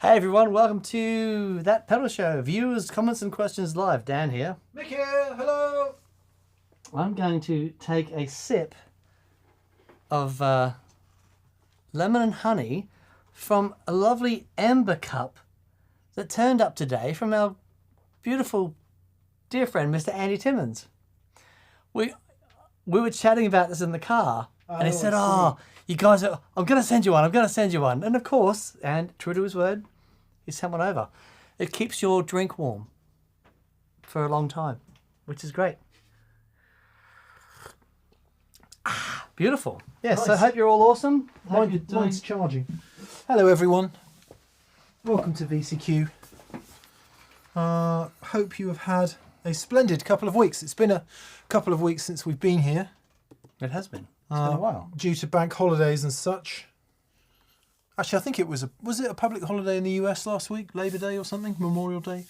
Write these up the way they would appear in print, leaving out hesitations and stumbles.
Hey everyone, welcome to That Pedal Show. Viewers, comments and questions live. Dan here. Mick here, hello. I'm going to take a sip of lemon and honey from a lovely amber cup that turned up today from our beautiful dear friend, Mr. Andy Timmons. We were chatting about this in the car, and he said, "Oh, you guys are, I'm going to send you one, I'm going to send you one." And of course, and true to his word, he sent one over. It keeps your drink warm for a long time, which is great. Ah, beautiful. Yes, Nice. so I hope you're all awesome. Mine's charging. Hello everyone. Welcome to VCQ. Hope you have had a splendid couple of weeks. It's been a couple of weeks since we've been here. It has been. It's been a while. Due to bank holidays and such. Actually, I think it was it a public holiday in the US last week? Labor Day or something? Memorial Day?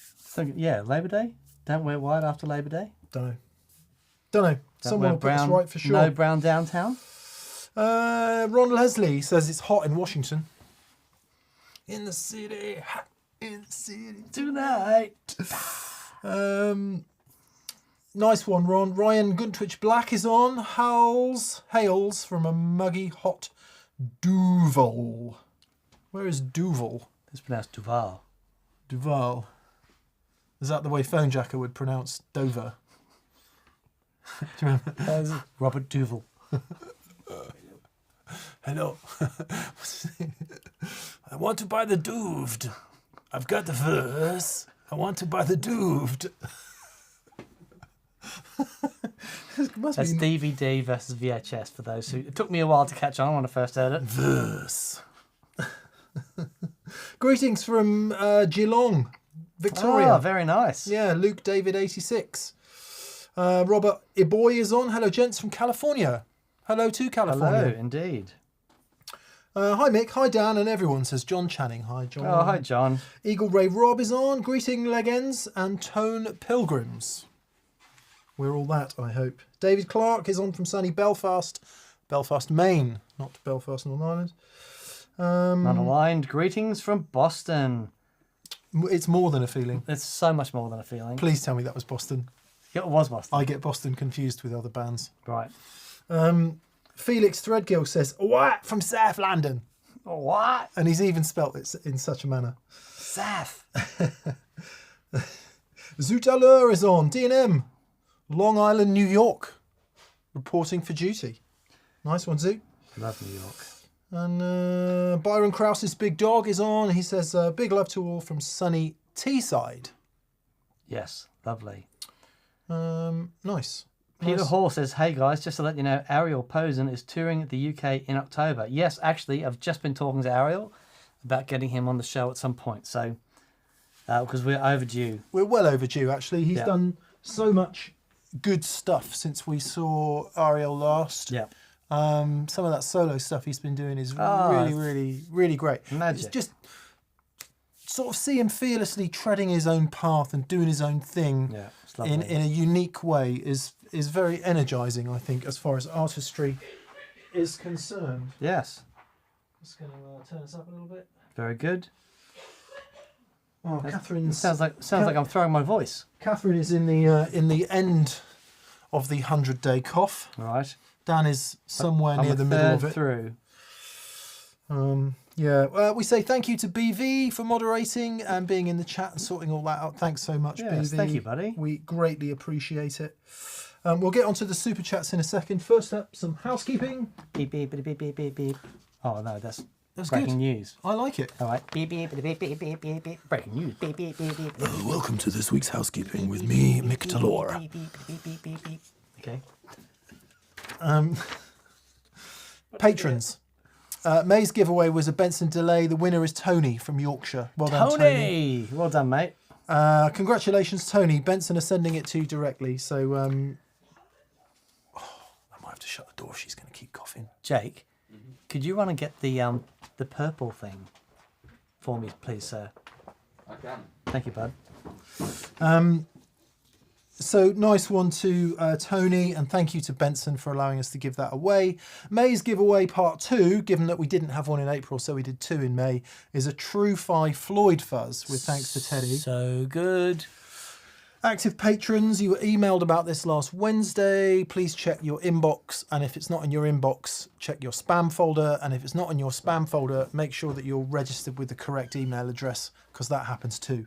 Yeah, Labor Day. Don't wear white after Labor Day. Don't know. Someone will put us right for sure. No brown downtown. Ron Leslie says it's hot in Washington. In the city, hot in the city Tonight. Nice one, Ron. Ryan Guntwich Black is on. Hails from a muggy, hot Duval. Where is Duval? It's pronounced Duval. Duval. Is that the way Phone Jacker would pronounce Dover? Do you remember? Robert Duval. Hello. I want to buy the Dooved. I've got the verse. I want to buy the Dooved. That's DVD versus VHS for those who... It took me a while to catch on when I first heard it. Verse. Greetings from Geelong, Victoria. Oh, very nice. Yeah, Luke David 86. Robert Iboy is on. Hello, gents from California. Hello to California. Hello, indeed. Hi, Mick. Hi, Dan, and everyone, says John Channing. Hi, John. Oh, hi, John. Eagle Ray Rob is on. Greeting Legends and Tone Pilgrims. We're all that, I hope. David Clark is on from sunny Belfast, Maine, not Belfast, Northern Ireland. Not aligned. Greetings from Boston. It's more than a feeling. It's so much more than a feeling. Please tell me that was Boston. It was Boston. I get Boston confused with other bands. Right. Felix Threadgill says, "What? From South London." What? And he's even spelt it in such a manner. Saf. Zoutaleur is on. D&M. Long Island, New York. Reporting for duty. Nice one, Zoo. Love New York. And Byron Krause's Big Dog is on. He says, big love to all from sunny Teesside. Yes, lovely. Nice. Peter Nice. Hall says, "Hey guys, just to let you know, Ariel Posen is touring the UK in October." Yes, actually, I've just been talking to Ariel about getting him on the show at some point. So, because we're overdue. We're well overdue, actually. He's Yeah. done so much good stuff since we saw Ariel last. Yeah. Some of that solo stuff he's been doing is really great. Magic. It's just sort of see him fearlessly treading his own path and doing his own thing Yeah, it's lovely. in a unique way is very energizing, I think, as far as artistry is concerned. Yes. Just going to turn us up a little bit. Very good. Oh, Catherine's Sounds like I'm throwing my voice. Catherine is in the end of the 100-day cough. All right. Dan is somewhere I'm near a the middle of third it. through. Yeah. We say thank you to BV for moderating and being in the chat and sorting all that out. Thanks so much, Yes, BV. thank you, buddy. We greatly appreciate it. We'll get onto the super chats in a second. First up, some housekeeping. Beep, beep, beep, beep, beep, beep, beep. Oh, no, that's That's breaking good. news. I like it. All right. Beep, beep, beep, beep, beep, beep, beep. Breaking news. Beep, beep, beep, beep, beep. Welcome to this week's housekeeping with me, Mick Talor. Beep, beep, beep, beep, beep, beep. Okay. Patrons. May's giveaway was a Benson delay. The winner is Tony from Yorkshire. Well done, Tony. Well done, mate. Congratulations, Tony. Benson are sending it to you directly. So I might have to shut the door. She's going to keep coughing. Jake, could you run and get the purple thing for me, please, sir? I can. Thank you, bud. So nice one to Tony, and thank you to Benson for allowing us to give that away. May's giveaway part 2, given that we didn't have one in April, so we did 2 in May, is a True-Fi Floyd fuzz with thanks to Teddy. So good. Active patrons, you were emailed about this last Wednesday. Please check your inbox, and if it's not in your inbox, check your spam folder, and if it's not in your spam folder, make sure that you're registered with the correct email address, because that happens too.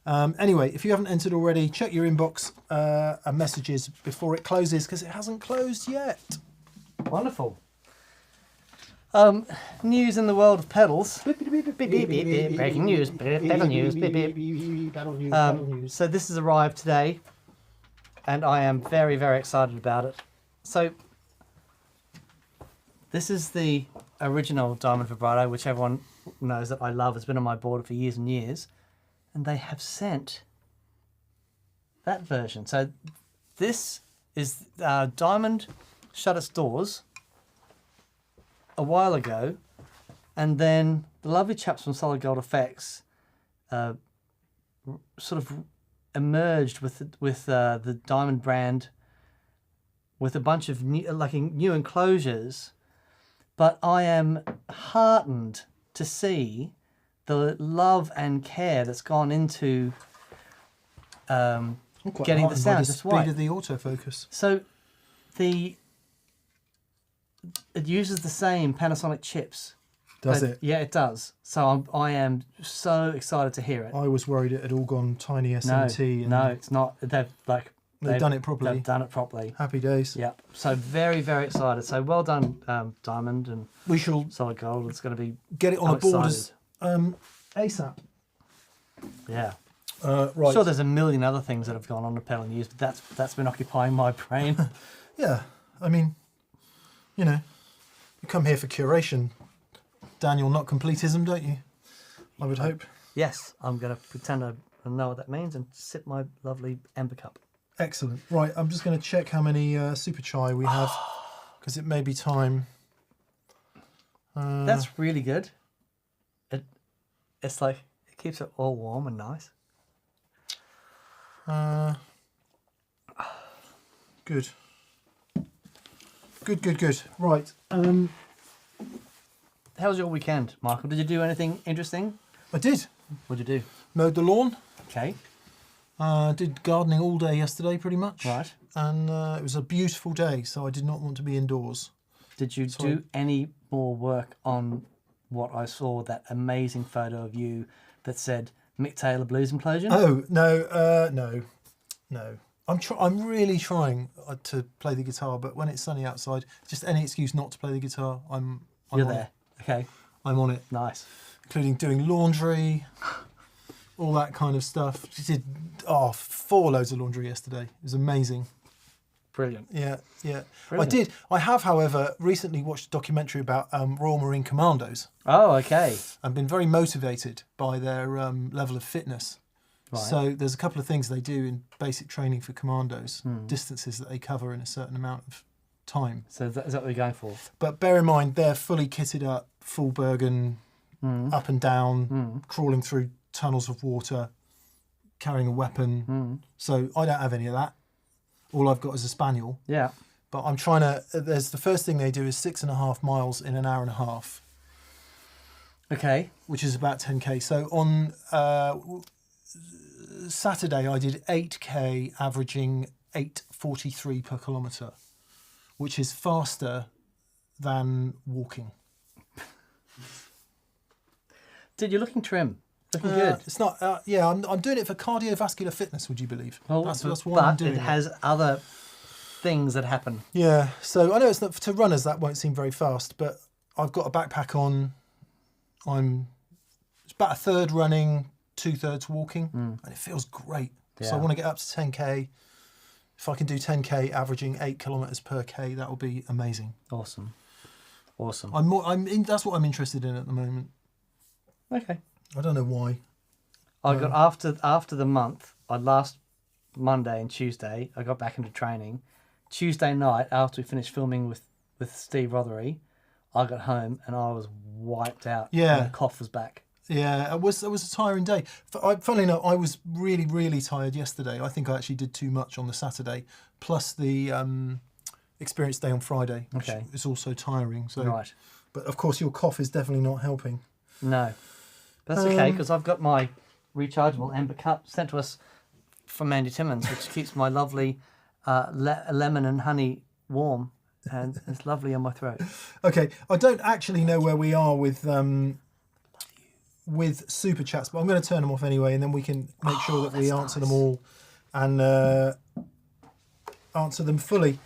Anyway, if you haven't entered already, check your inbox and messages before it closes, because it hasn't closed yet. Wonderful. News in the world of pedals. Breaking news. Pedal news. So this has arrived today, and I am very, very excited about it. So this is the original Diamond Vibrato, which everyone knows that I love. It's been on my board for years and years. And they have sent that version. So this is Diamond shut its doors a while ago, and then the lovely chaps from Solid Gold Effects sort of emerged with the Diamond brand with a bunch of new enclosures. But I am heartened to see the love and care that's gone into getting the sound just right. Speed of the autofocus. So it uses the same Panasonic chips. Does it? Yeah, it does. So I am so excited to hear it. I was worried it had all gone tiny SMT. No, it's not. They've done it properly. They've done it properly. Happy days. Yeah. So very, very excited. So well done, Diamond and we shall Solid Gold. It's going to be get it on the board as ASAP. Yeah. Right. I'm sure there's a million other things that have gone on to pedal news, but that's been occupying my brain. Yeah. I mean, you know, you come here for curation, Daniel, not completism, don't you? I would hope. Yes, I'm going to pretend I know what that means and sip my lovely Ember cup. Excellent. Right, I'm just going to check how many Super Chai we have, because it may be time. That's really good. It's like, it keeps it all warm and nice. Good. Good. Right. How was your weekend, Michael? Did you do anything interesting? I did. What did you do? Mowed the lawn. Okay. Did gardening all day yesterday, pretty much. Right. And it was a beautiful day, so I did not want to be indoors. Did you do any more work on what I saw, that amazing photo of you that said Mick Taylor Blues Implosion? Oh, no. I'm really trying to play the guitar, but when it's sunny outside, just any excuse not to play the guitar, I'm You're on there. it. Okay. I'm on it. Nice. Including doing laundry, all that kind of stuff. Just did 4 loads of laundry yesterday. It was amazing. Brilliant. Yeah. Brilliant. I have, however, recently watched a documentary about Royal Marine Commandos. Oh, okay. I've been very motivated by their level of fitness. Right. So there's a couple of things they do in basic training for commandos, distances that they cover in a certain amount of time. So is that what you're going for? But bear in mind, they're fully kitted up, full Bergen, up and down, crawling through tunnels of water, carrying a weapon. So I don't have any of that. All I've got is a spaniel. Yeah. But I'm trying to, the first thing they do is 6.5 miles in an hour and a half. Okay. Which is about 10k. So on Saturday I did 8k, averaging 8:43 per kilometre, which is faster than walking. Dude, you're looking trim. Looking good. It's not. I'm doing it for cardiovascular fitness. Would you believe? Well, that's why I'm doing it. But it has other things that happen. Yeah. So I know it's not to runners. That won't seem very fast, but I've got a backpack on. It's about 1/3 running, 2/3 walking, and it feels great. Yeah. So I want to get up to 10k. If I can do 10k, averaging 8 kilometers per k, that will be amazing. Awesome. That's what I'm interested in at the moment. Okay. I don't know why. I got after the month. Last Monday and Tuesday, I got back into training. Tuesday night, after we finished filming with Steve Rothery, I got home and I was wiped out. Yeah. And the cough was back. Yeah, it was a tiring day. Funnily enough, I was really, really tired yesterday. I think I actually did too much on the Saturday, plus the experience day on Friday, which is also tiring. So, right. But of course, your cough is definitely not helping. No. But that's okay, because I've got my rechargeable amber cup sent to us from Andy Timmins, which keeps my lovely lemon and honey warm, and it's lovely on my throat. Okay, I don't actually know where we are with super chats, but I'm going to turn them off anyway, and then we can make sure that we answer them all and answer them fully.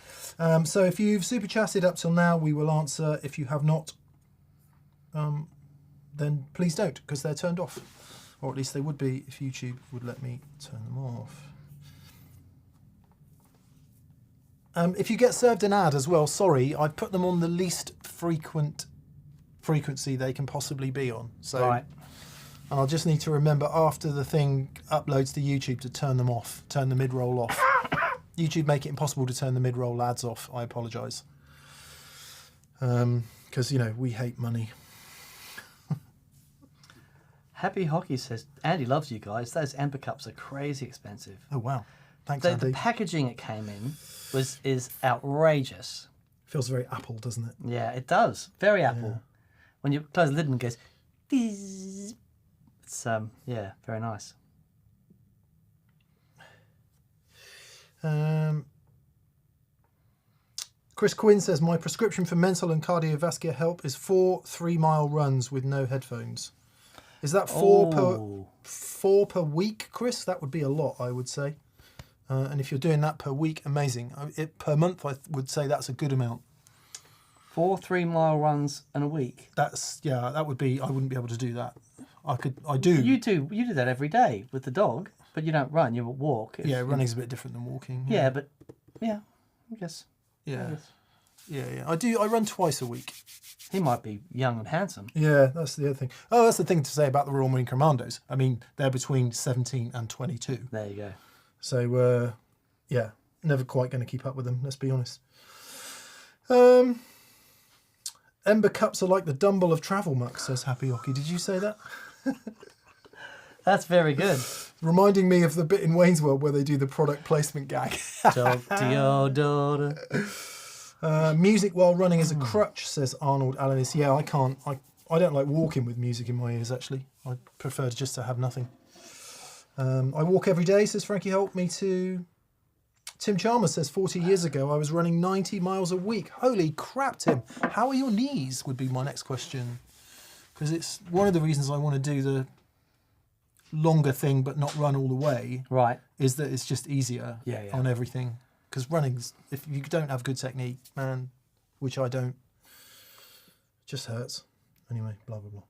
So if you've super chatted up till now, we will answer. If you have not, then please don't, because they're turned off. Or at least they would be if YouTube would let me turn them off. If you get served an ad as well, sorry, I put them on the least frequency they can possibly be on. So, right. And I'll just need to remember after the thing uploads to YouTube to turn them off, turn the mid-roll off. YouTube make it impossible to turn the mid-roll ads off. I apologise. Because, you know, we hate money. Happy Hockey says, Andy loves you guys. Those amber cups are crazy expensive. Oh, wow. Thanks, Andy. The packaging it came in is outrageous. Feels very Apple, doesn't it? Yeah, it does. Very Apple. Yeah. When you close the lid and it goes, it's, yeah, very nice. Chris Quinn says, my prescription for mental and cardiovascular help is 4 3-mile runs with no headphones. Is that four per week, Chris? That would be a lot, I would say. And if you're doing that per week, amazing. Per month, I would say that's a good amount. 4 3-mile runs in a week. That would be. I wouldn't be able to do that. I do. You do that every day with the dog, but you don't run. You walk. Yeah, running's a bit different than walking. Yeah, but I guess. Yeah, yeah. I do. I run twice a week. He might be young and handsome. Yeah, that's the other thing. Oh, that's the thing to say about the Royal Marine Commandos. I mean, they're between 17 and 22. There you go. So, yeah, never quite going to keep up with them, let's be honest. Ember cups are like the Dumble of travel muck, says Happy Hockey. Did you say that? That's very good. Reminding me of the bit in Wayne's World where they do the product placement gag. Talk to your daughter. Music while running is a crutch, says Arnold Alanis. Yeah, I can't. I don't like walking with music in my ears, actually. I prefer just to have nothing. I walk every day, says Frankie Holt. Me too. Tim Chalmers says 40 years ago I was running 90 miles a week. Holy crap, Tim. How are your knees would be my next question. Because it's one of the reasons I want to do the longer thing but not run all the way. Right. Is that it's just easier on everything. Because running's, if you don't have good technique, man, which I don't, just hurts. Anyway, blah, blah, blah.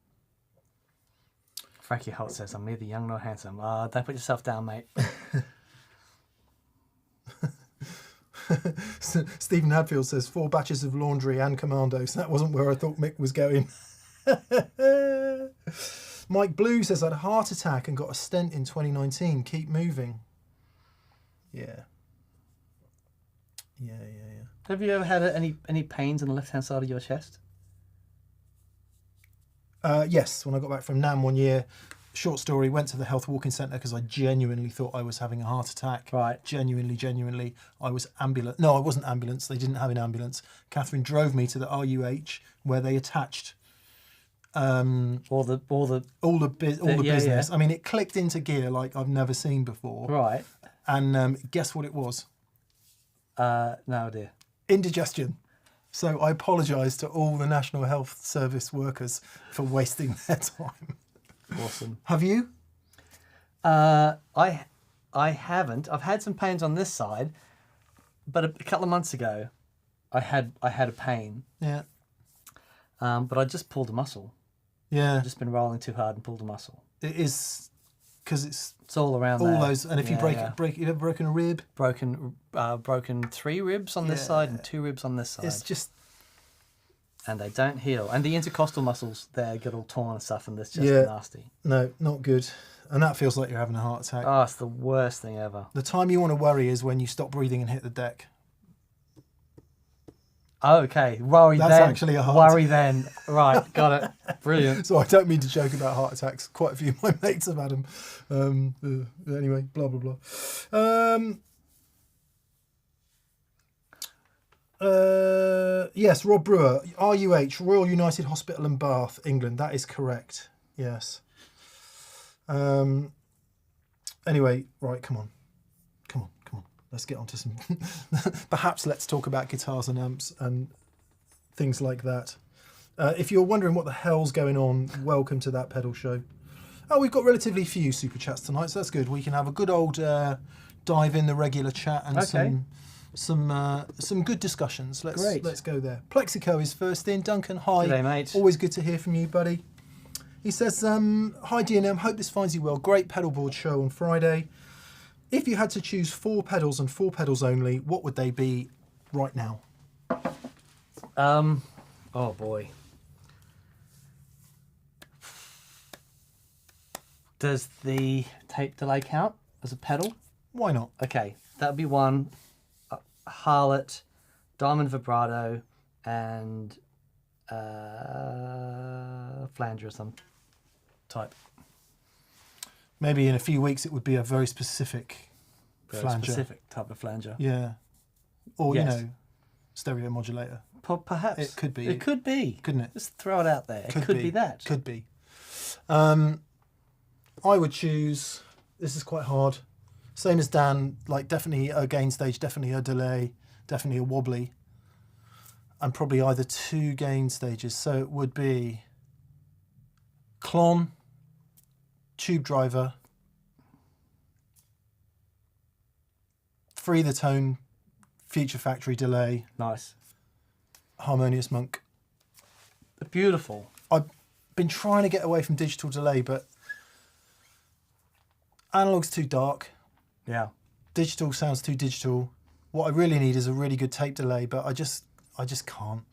Frankie Holt says, I'm neither young nor handsome. Don't put yourself down, mate. Stephen Hadfield says, 4 batches of laundry and commandos. That wasn't where I thought Mick was going. Mike Blue says, I had a heart attack and got a stent in 2019. Keep moving. Yeah. Yeah. Have you ever had any pains on the left-hand side of your chest? Yes, when I got back from Nam one year, short story, went to the health walking centre because I genuinely thought I was having a heart attack. Right. Genuinely. I was ambulance. No, I wasn't ambulance. They didn't have an ambulance. Catherine drove me to the RUH where they attached all the business. Yeah. I mean, it clicked into gear like I've never seen before. Right. And guess what it was? No idea. Indigestion. So I apologise to all the National Health Service workers for wasting their time. Awesome. Have you? I haven't. I've had some pains on this side, but a couple of months ago, I had a pain. Yeah. But I just pulled a muscle. Yeah. I've just been rolling too hard and pulled a muscle. It is because it's all around all there. Those. And if you break, you've ever broken a rib? Broken 3 ribs on this side and 2 ribs on this side. It's just. And they don't heal. And the intercostal muscles there get all torn and stuff, and that's just nasty. No, not good. And that feels like you're having a heart attack. Oh, it's the worst thing ever. The time you want to worry is when you stop breathing and hit the deck. Oh, okay. Worry That's then. actually a heart Worry then. Right, got it. Brilliant. So I don't mean to joke about heart attacks. Quite a few of my mates have had them. Anyway, blah, blah, blah. Yes, Rob Brewer, RUH, Royal United Hospital in Bath, England. That is correct. Yes. Anyway, right, come on. Let's get on to some... Perhaps let's talk about guitars and amps and things like that. If you're wondering what the hell's going on, welcome to That Pedal Show. Oh, we've got relatively few super chats tonight, so that's good. We can have a good old dive in the regular chat and some good discussions. Let's go there. Plexico is first in. Duncan, hi. G'day, mate. Always good to hear from you, buddy. He says, hi DNM, hope this finds you well. Great pedalboard show on Friday. If you had to choose 4 pedals and 4 pedals only, what would they be right now? Oh boy. Does the tape delay count as a pedal? Why not? Okay, that would be one. Harlot, diamond vibrato, and flanger of some type. Maybe in a few weeks it would be a very specific flanger. Specific type of flanger. Yeah. Or, Yes. you know, stereo modulator. Perhaps. It could be. It could be. Couldn't it? Just throw it out there. It could be that. Could be. I would choose, this is quite hard, same as Dan, like definitely a gain stage, definitely a delay, definitely a wobbly, and probably either 2 gain stages. So it would be Klon, tube driver, free the tone, future factory delay, Nice. harmonious monk. Beautiful. I've been trying to get away from digital delay, but analog's too dark. Yeah. Digital sounds too digital. What I really need is a really good tape delay, but I just can't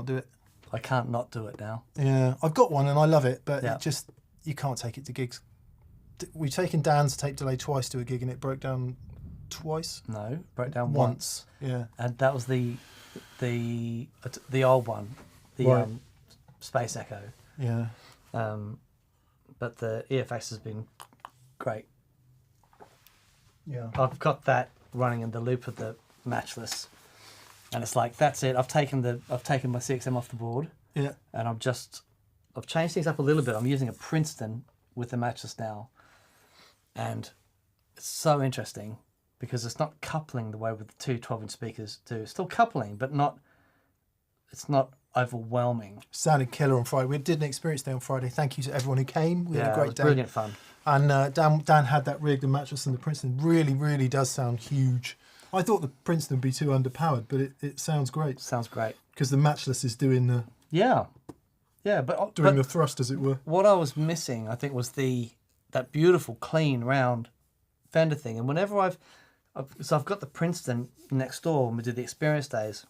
do it. I can't not do it now. Yeah, I've got one and I love it, but Yeah. it just, you can't take it to gigs. We've taken Dan's tape delay twice to a gig and it broke down twice. No, broke down Once. Yeah. And that was the old one, the Right. Space Echo. Yeah. But the EFX has been great. Yeah. I've got that running in the loop of the matchless, and it's like that's it. I've taken my CXM off the board, Yeah. and I've changed things up a little bit. I'm using a Princeton with the matchless now, and it's so interesting because it's not coupling the way with the 2 12-inch speakers do. It's still coupling, but it's not overwhelming. Sounded killer on Friday. We did an experience day on Friday. Thank you to everyone who came. We had a It great was day. brilliant fun. And Dan had that rigged, the mattress and the Princeton really, really does sound huge. I thought the Princeton would be too underpowered, but it sounds great Sounds great. because the matchless is doing the Yeah, doing but the thrust, as it were. what I was missing, I think, was that beautiful, clean, round Fender thing. And whenever I've got the Princeton next door when we did the experience days,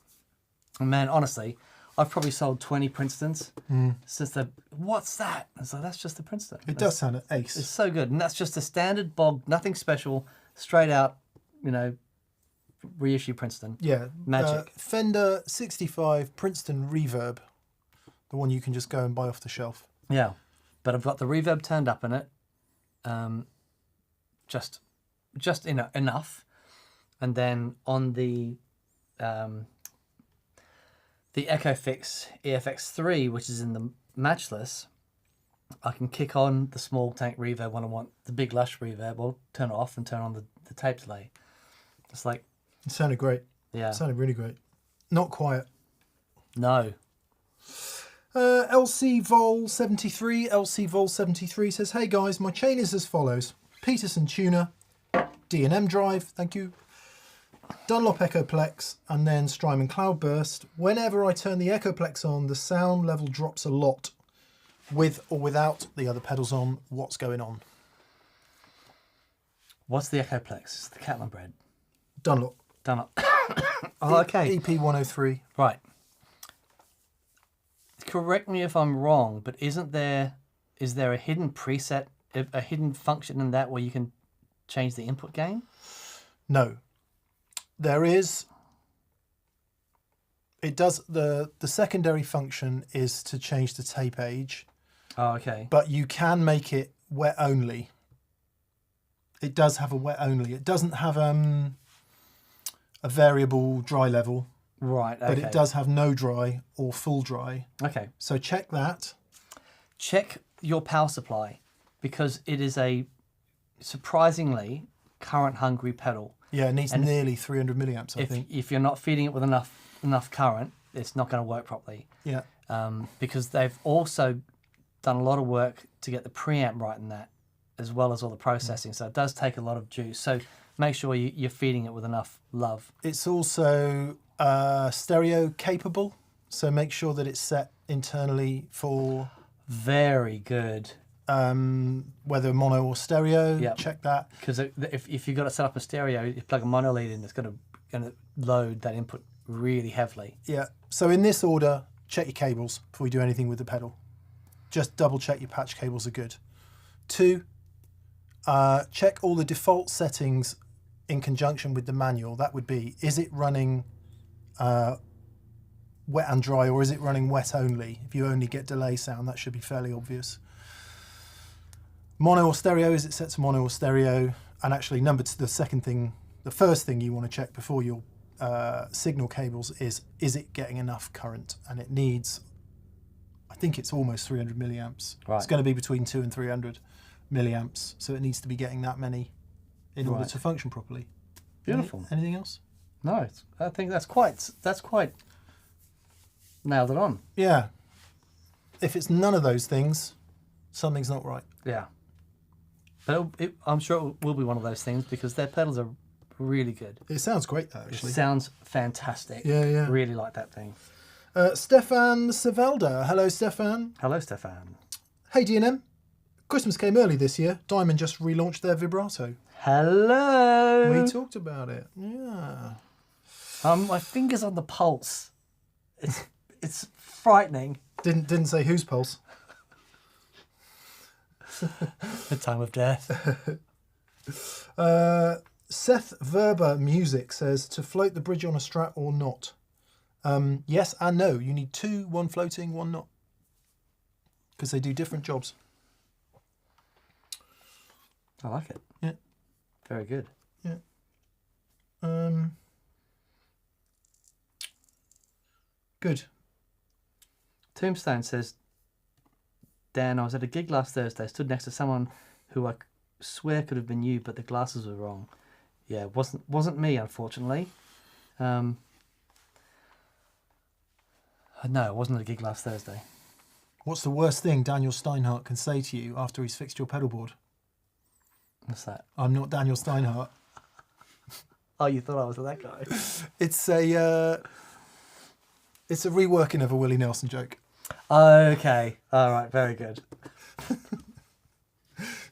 and man, honestly, I've probably sold 20 Princetons since what's that? And so that's just the Princeton. It does sound an ace. It's so good. And that's just a standard bog, nothing special, straight out, reissue Princeton. Yeah. Magic. Fender 65 Princeton Reverb, the one you can just go and buy off the shelf. Yeah. But I've got the reverb turned up in it. Just enough. And then on the EchoFix EFX3, which is in the matchless, I can kick on the small tank reverb when I want the big lush reverb, or turn it off and turn on the tape delay. It's like, It sounded great. yeah, It sounded really great. Not quiet. no. LC Vol 73 says, hey guys, my chain is as follows. Peterson tuner, D&M drive, thank you. Dunlop Echoplex, and then Strymon Cloudburst. Whenever I turn the Echoplex on, the sound level drops a lot. With or without the other pedals on, what's going on? What's the Echoplex? It's the Catlin bread. Dunlop. Done up. Oh, okay. EP 103. Right. Correct me if I'm wrong, but is there a hidden preset, a hidden function in that where you can change the input gain? No. There is It does. The secondary function is to change the tape age, Oh, okay. but you can make it wet only. It does have a wet only. It doesn't have a variable dry level, Right, okay. but it does have no dry or full dry. Okay. So check that. Check your power supply, because it is a surprisingly current hungry pedal. Yeah, it needs And nearly 300 milliamps, I think. If you're not feeding it with enough current, it's not going to work properly. Yeah. Because they've also done a lot of work to get the preamp right in that, as well as all the processing. So it does take a lot of juice. So make sure you're feeding it with enough love. It's also stereo capable, so make sure that it's set internally for Very good. whether mono or stereo. Yep. Check that. Because if you've got it set up in stereo, you plug a mono lead in, it's going to load that input really heavily. Yeah. So in this order, check your cables before you do anything with the pedal. Just double check your patch cables are good. 2, check all the default settings in conjunction with the manual. That would be, is it running wet and dry, or is it running wet only? If you only get delay sound, that should be fairly obvious. Mono or stereo, is it set to mono or stereo? And actually, the first thing you want to check before your signal cables is it getting enough current? And it needs, I think it's almost 300 milliamps. Right. It's going to be between 2 and 300 milliamps, so it needs to be getting that many in order to function properly. Beautiful. Anything else? No, I think that's quite nailed it on. Yeah. If it's none of those things, something's not right. Yeah. But I'm sure it will be one of those things, because their pedals are really good. It sounds great, though, It actually. sounds fantastic. Yeah. Really like that thing. Stefan Savelda. Hello, Stefan. Hello, Stefan. Hey, D&M. Christmas came early this year. Diamond just relaunched their vibrato. Hello. We talked about it. Yeah. My finger's on the pulse. It's frightening. Didn't say whose pulse. The time of death. Seth Verber Music says, to float the bridge on a Strat or not? Yes and no. You need 2, one floating, one not. Because they do different jobs. I like it. Yeah. Very good. Yeah. Good. Tombstone says, Dan, I was at a gig last Thursday, stood next to someone who I swear could have been you, but the glasses were wrong. Yeah, it wasn't me, unfortunately. No, it wasn't at a gig last Thursday. What's the worst thing Daniel Steinhardt can say to you after he's fixed your pedal board? What's that? I'm not Daniel Steinhardt. Oh, you thought I was that guy? It's a reworking of a Willie Nelson joke. Okay. All right. Very good.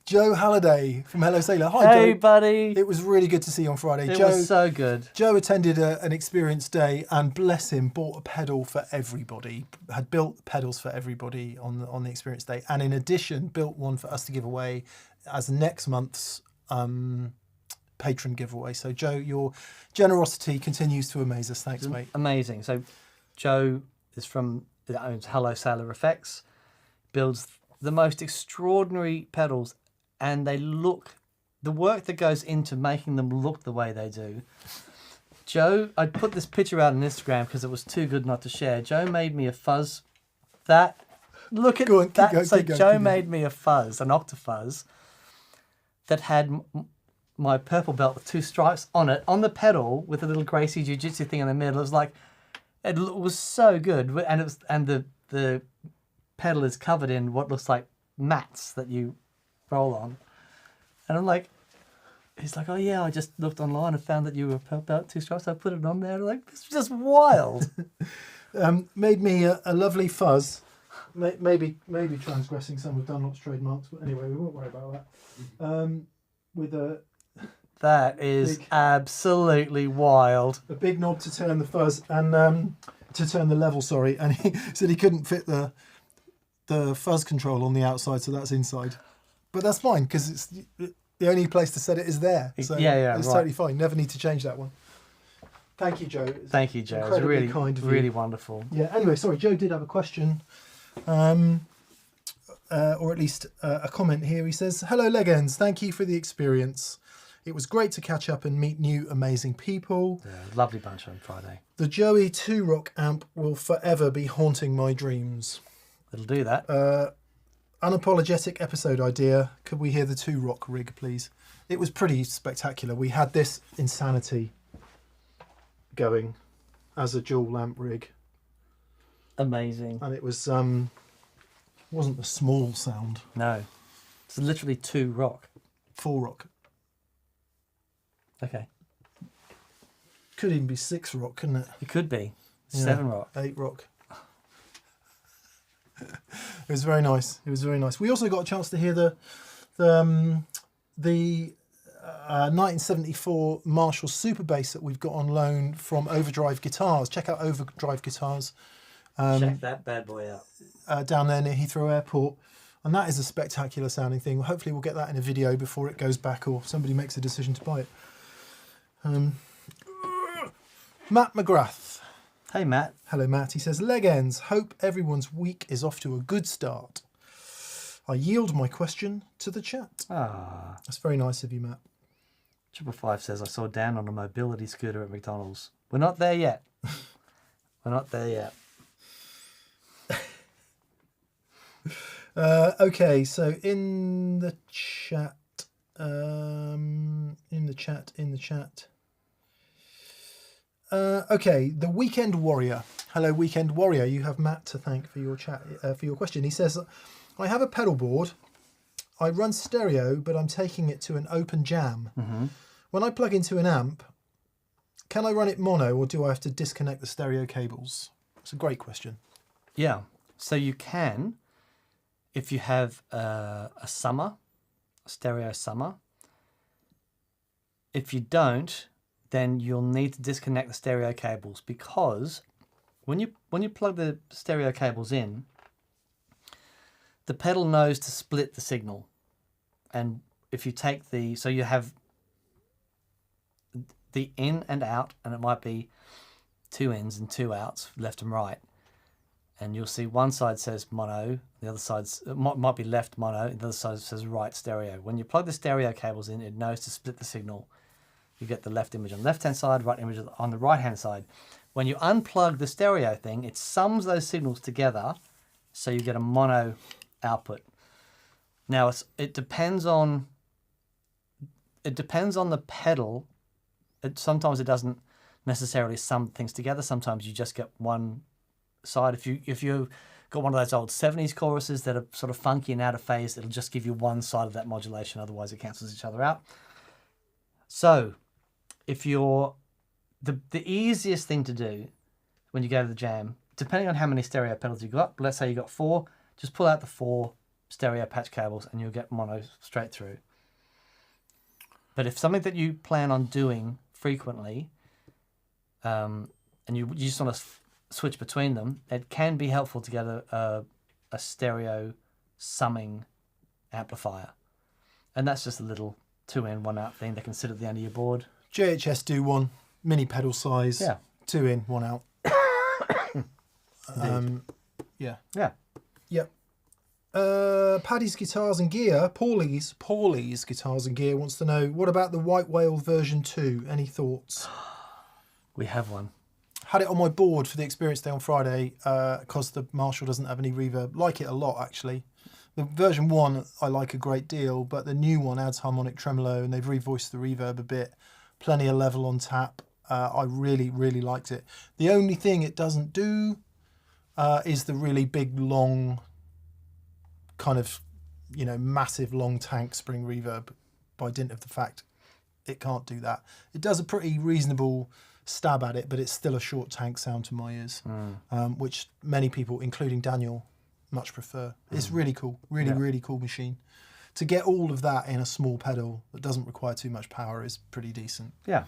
Joe Halliday from Hello Sailor. Hi, Hey, Joe. buddy. It was really good to see you on Friday. It Joe was so good. Joe attended an experience day and, bless him, bought a pedal for everybody. Had built pedals for everybody on the experience day, and in addition built one for us to give away as next month's patron giveaway. So Joe, your generosity continues to amaze us. Thanks, mate. Amazing. So Joe owns Hello Sailor Effects, builds the most extraordinary pedals, and the work that goes into making them look the way they do. Joe, I put this picture out on Instagram because it was too good not to share. Joe made me a fuzz. Look at that. Joe made me a fuzz, an octafuzz, that had my purple belt with 2 stripes on it, on the pedal with a little Gracie Jiu-Jitsu thing in the middle. It was like, it was so good, and the pedal is covered in what looks like mats that you roll on. And I'm like, he's like, oh yeah, I just looked online and found that you were purple belt 2 stripes. So I put it on there. Like, this is just wild. Made me a lovely fuzz. Maybe transgressing some of Dunlop's trademarks, but anyway, we won't worry about that. That is absolutely wild. A big knob to turn the fuzz and to turn the level. Sorry, and he said he couldn't fit the fuzz control on the outside, so that's inside. But that's fine because it's the only place to set it is there. So yeah, it's right. totally fine. Never need to change that one. Thank you, Joe. Thank you, Joe. It was Incredibly really, kind of you. really wonderful. Yeah. Anyway, sorry, Joe did have a question, or at least a comment here. He says, "Hello, Legends. Thank you for the experience. It was great to catch up and meet new amazing people. Yeah, lovely bunch on Friday. The Joey 2-rock amp will forever be haunting my dreams. It'll do that. Unapologetic episode idea. Could we hear the 2-rock rig, please?" It was pretty spectacular. We had this insanity going as a dual lamp rig, Amazing. and it was wasn't the small sound. No, it's literally 2 rock. 4-rock. Okay, Could even be 6-rock, couldn't it? it could be Yeah. 7 rock. 8-rock. It was very nice. It was very nice. We also got a chance to hear the 1974 Marshall Super Bass that we've got on loan from Overdrive Guitars. Check out Overdrive Guitars Check that bad boy out. down there near Heathrow Airport. And that is a spectacular sounding thing. Hopefully we'll get that in a video before it goes back or somebody makes a decision to buy it. Matt McGrath. Hey, Matt. Hello, Matt. He says, "Leg ends. Hope everyone's week is off to a good start. I yield my question to the chat." Ah, That's very nice of you, Matt. 555 says, I saw Dan on a mobility scooter at McDonald's. We're not there yet. We're not there yet. Okay, so in the chat, okay, the Weekend Warrior. Hello, Weekend Warrior. You have Matt to thank for your chat, for your question. He says, "I have a pedal board. I run stereo, but I'm taking it to an open jam. Mm-hmm. When I plug into an amp, can I run it mono, or do I have to disconnect the stereo cables?" It's a great question. Yeah, so you can, if you have a stereo summer. If you don't, then you'll need to disconnect the stereo cables, because when you plug the stereo cables in, the pedal knows to split the signal. And if you take so you have the in and out, and it might be 2 ins and 2 outs, left and right. And you'll see one side says mono, the other side might be left mono, and the other side says right stereo. When you plug the stereo cables in, it knows to split the signal. You get the left image on the left-hand side, right image on the right-hand side. When you unplug the stereo thing, it sums those signals together, so you get a mono output. Now it depends on the pedal. Sometimes it doesn't necessarily sum things together. Sometimes you just get one side. If you got one of those old 70s choruses that are sort of funky and out of phase, it'll just give you one side of that modulation. Otherwise, it cancels each other out. So, if you're the easiest thing to do when you go to the jam, depending on how many stereo pedals you got, let's say you got 4, just pull out the 4 stereo patch cables and you'll get mono straight through. But if something that you plan on doing frequently, and you just want to switch between them, it can be helpful to get a stereo summing amplifier. And that's just a little 2-in, 1-out thing that can sit at the end of your board. JHS do one, mini pedal size, Yeah. 2-in, 1-out. Yeah. Yeah. Yep. Paddy's Guitars and Gear, Paulie's Guitars and Gear wants to know, what about the White Whale version 2? Any thoughts? We have one. Had it on my board for the experience day on Friday because the Marshall doesn't have any reverb. Like it a lot, actually. The version 1 I like a great deal, but the new one adds harmonic tremolo and they've revoiced the reverb a bit. Plenty of level on tap. I really, really liked it. The only thing it doesn't do is the really big, long, kind of, massive long tank spring reverb, by dint of the fact it can't do that. It does a pretty reasonable stab at it, but it's still a short tank sound to my ears, which many people, including Daniel, much prefer. It's really cool, really cool machine. To get all of that in a small pedal that doesn't require too much power is pretty decent. Yeah.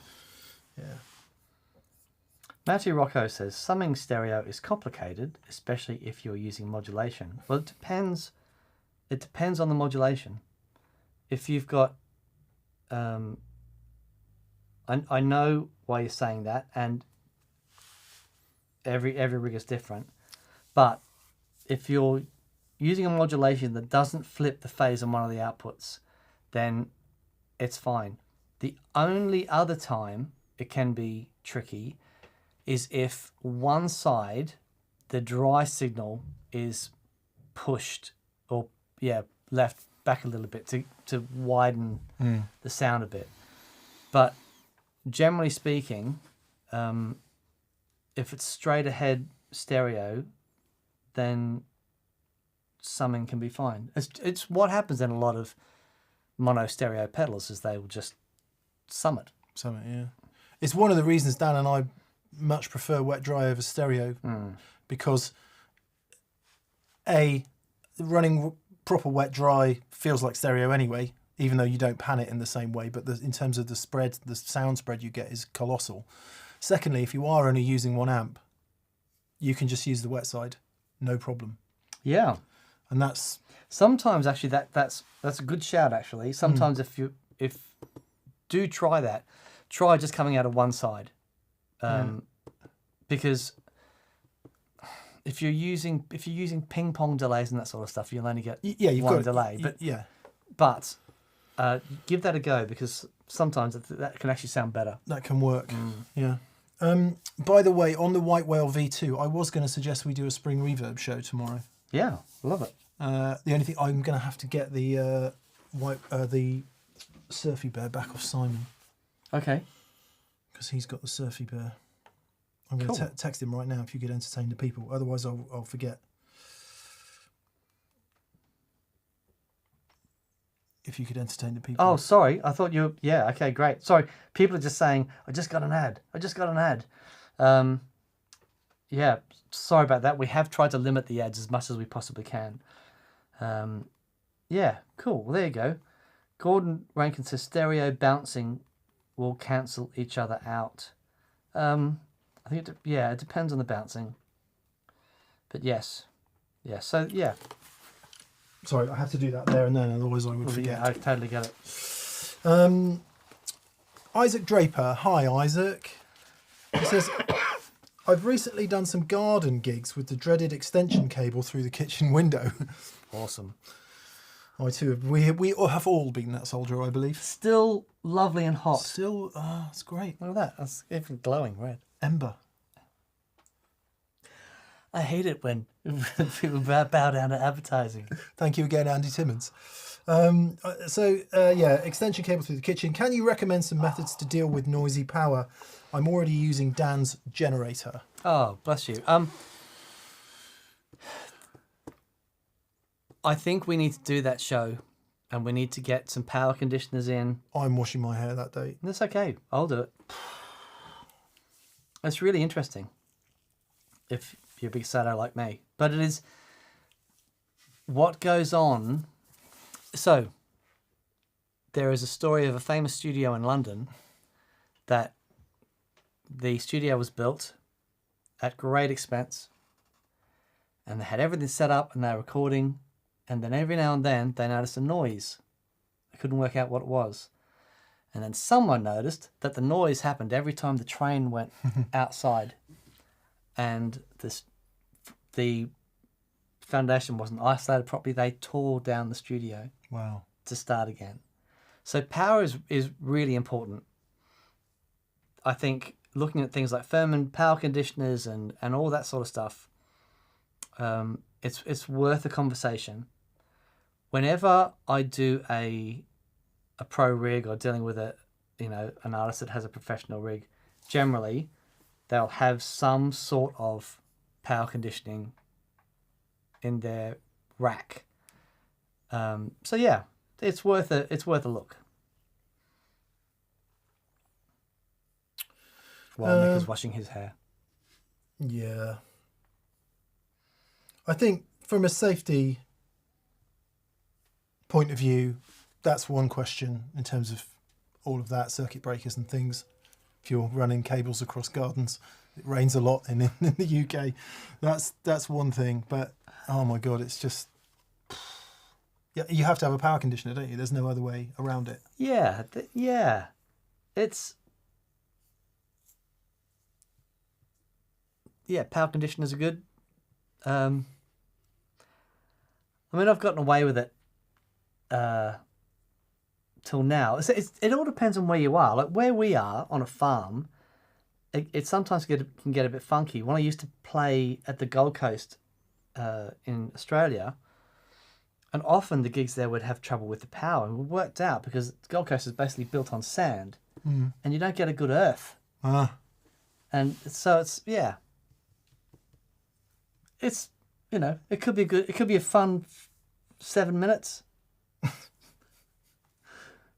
Yeah. Matthew Rocco says, summing stereo is complicated, especially if you're using modulation. Well, it depends. It depends on the modulation. If you've got, I know why you're saying that, and every rig is different. But if you're using a modulation that doesn't flip the phase on one of the outputs, then it's fine. The only other time it can be tricky is if one side, the dry signal, is pushed or left back a little bit to widen the sound a bit. But generally speaking, if it's straight ahead stereo, then summing can be fine. It's what happens in a lot of mono stereo pedals, is they will just sum it. Sum it, yeah. It's one of the reasons Dan and I much prefer wet dry over stereo, because running proper wet dry feels like stereo anyway, even though you don't pan it in the same way, but in terms of the spread, the sound spread you get is colossal. Secondly, if you are only using one amp, you can just use the wet side, no problem. Yeah. And that's sometimes actually that's a good shout actually. Sometimes if do try that, try just coming out of one side, because if you're using ping pong delays and that sort of stuff, you'll only get one delay. But give that a go, because sometimes that can actually sound better. That can work. Yeah. By the way, on the White Whale V2, I was going to suggest we do a spring reverb show tomorrow. Yeah, love it. The only thing, I'm going to have to get the Surfy Bear back off Simon. Okay. Because he's got the Surfy Bear. I'm going to text him right now if you could entertain the people. Otherwise, I'll forget. If you could entertain the people. Oh, sorry. I thought you... Yeah, okay, great. Sorry. People are just saying, I just got an ad. Yeah, sorry about that. We have tried to limit the ads as much as we possibly can. Yeah, cool. Well, there you go. Gordon Rankin says stereo bouncing will cancel each other out. I think it depends on the bouncing. But yes. Yeah, so yeah. Sorry, I have to do that there and then, otherwise I would forget. Yeah, I totally get it. Isaac Draper. Hi, Isaac. He says, I've recently done some garden gigs with the dreaded extension cable through the kitchen window. Awesome. I too have. We have all been that soldier, I believe. Still lovely and hot. Still, it's great. Look at that. That's even glowing red. Ember. I hate it when people bow down to advertising. Thank you again, Andy Timmons. Extension cable through the kitchen. Can you recommend some methods to deal with noisy power? I'm already using Dan's generator. Oh, bless you. I think we need to do that show, and we need to get some power conditioners in. I'm washing my hair that day. That's okay. I'll do it. It's really interesting, if you're a big Sato like me. But it is what goes on. So, there is a story of a famous studio in London that the studio was built at great expense, and they had everything set up and they were recording, and then every now and then they noticed a noise. They couldn't work out what it was. And then someone noticed that the noise happened every time the train went outside, and the foundation wasn't isolated properly. They tore down the studio. Wow. To start again. So power is really important. I think looking at things like Furman power conditioners and all that sort of stuff, it's worth a conversation. Whenever I do a pro rig or dealing with an artist that has a professional rig, generally they'll have some sort of power conditioning in their rack. So yeah, it's worth a look. While Nick is washing his hair. Yeah. I think from a safety point of view, that's one question in terms of all of that, circuit breakers and things. If you're running cables across gardens, it rains a lot in the UK. That's one thing. But oh my God, it's just, yeah, you have to have a power conditioner, don't you? There's no other way around it. Yeah, yeah. It's yeah, power conditioners are good. I mean, I've gotten away with it till now. It all depends on where you are. Like where we are on a farm, it sometimes can get a bit funky. When I used to play at the Gold Coast in Australia, and often the gigs there would have trouble with the power. And it worked out because the Gold Coast is basically built on sand, and you don't get a good earth. And so it's it could be good. It could be a fun 7 minutes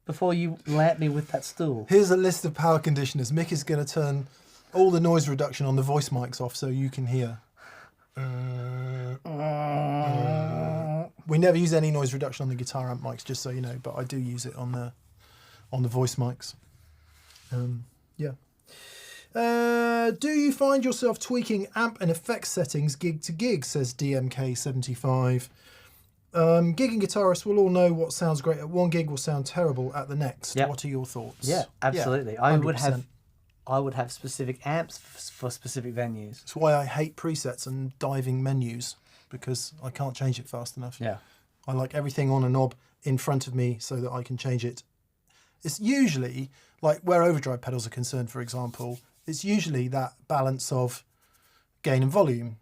before you lamp me with that stool. Here's a list of power conditioners. Mick is going to turn all the noise reduction on the voice mics off so you can hear. We never use any noise reduction on the guitar amp mics, just so you know, but I do use it on the voice mics. Do you find yourself tweaking amp and effects settings gig to gig, says DMK75. Gigging guitarists will all know what sounds great at one gig will sound terrible at the next. Yep. What are your thoughts? Yeah, absolutely. Yeah, I would have specific amps for specific venues. That's why I hate presets and diving menus, because I can't change it fast enough. Yeah. I like everything on a knob in front of me so that I can change it. It's usually, like where overdrive pedals are concerned, for example, it's usually that balance of gain and volume,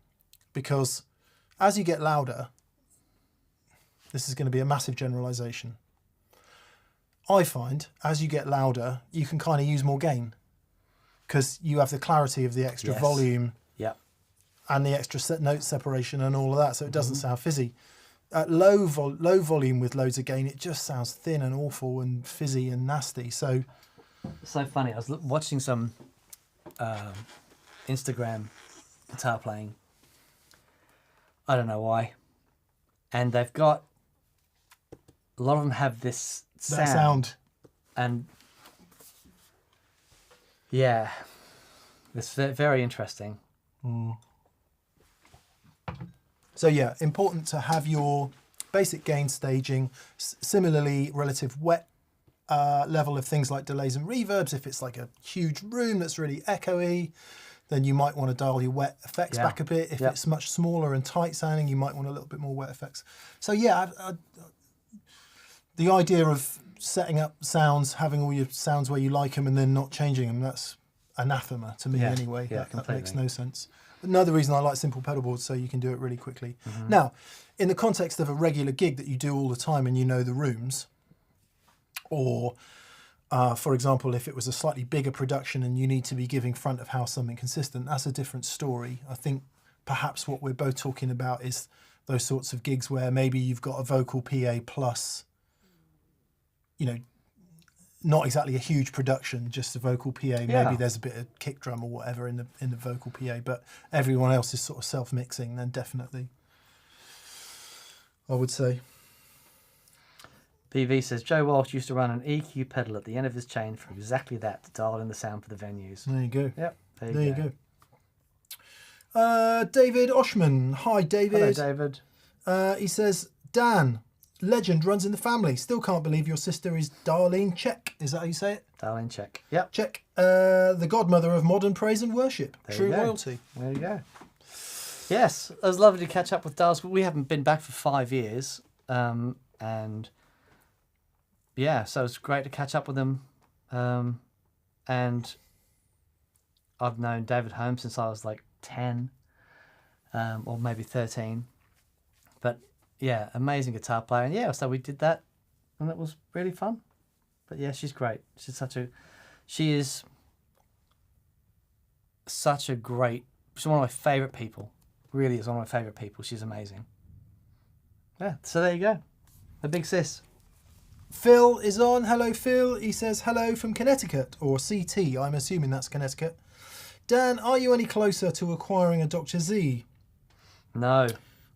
because as you get louder, this is going to be a massive generalization. I find as you get louder, you can kind of use more gain because you have the clarity of the extra volume and the extra note separation and all of that, so it doesn't sound fizzy. At low volume with loads of gain, it just sounds thin and awful and fizzy and nasty. So funny. I was watching some Instagram guitar playing. I don't know why, and they've got a lot of them have this sound. And yeah, it's very interesting. So yeah, important to have your basic gain staging, similarly relative wet level of things like delays and reverbs. If it's like a huge room that's really echoey, then you might want to dial your wet effects back a bit. If it's much smaller and tight sounding, you might want a little bit more wet effects. So yeah, the idea of setting up sounds, having all your sounds where you like them and then not changing them, that's anathema to me anyway. Yeah, that makes no sense. Another reason I like simple pedal boards, so you can do it really quickly. Now, in the context of a regular gig that you do all the time and you know the rooms, or for example, if it was a slightly bigger production and you need to be giving front of house something consistent, that's a different story. I think perhaps what we're both talking about is those sorts of gigs where maybe you've got a vocal PA plus, not exactly a huge production, just a vocal PA. Maybe there's a bit of kick drum or whatever in the vocal PA, but everyone else is sort of self-mixing, then definitely, I would say. PV says, Joe Walsh used to run an EQ pedal at the end of his chain for exactly that, to dial in the sound for the venues. There you go. Yep, there you go. David Oshman. Hi, David. Hello, David. He says, Dan, legend runs in the family. Still can't believe your sister is Darlene Czech. Is that how you say it? Darlene Czech. Yep. Czech. The godmother of modern praise and worship. There True royalty. There you go. Yes, it was lovely to catch up with Dars. We haven't been back for 5 years. And yeah, so it's great to catch up with him. And I've known David Holmes since I was like 10 or maybe 13. But yeah, amazing guitar player. And yeah, so we did that and it was really fun. But yeah, she's great. She is such a great, she's one of my favourite people. Really is one of my favourite people. She's amazing. Yeah, so there you go. The big sis. Phil is on. Hello, Phil. He says hello from Connecticut, or CT. I'm assuming that's Connecticut. Dan, are you any closer to acquiring a Dr. Z? No.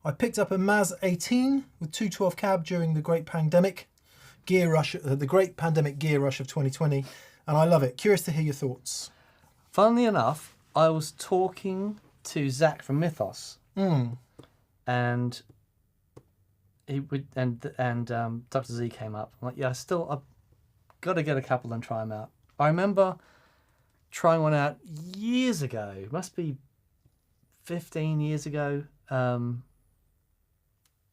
I picked up a Maz 18 with 212 cab during the great pandemic gear rush, the great pandemic gear rush of 2020, and I love it. Curious to hear your thoughts. Funnily enough, I was talking to Zach from Mythos, and he would, and Dr. Z came up. I'm like, yeah, I've got to get a couple and try them out. I remember trying one out years ago. It must be 15 years ago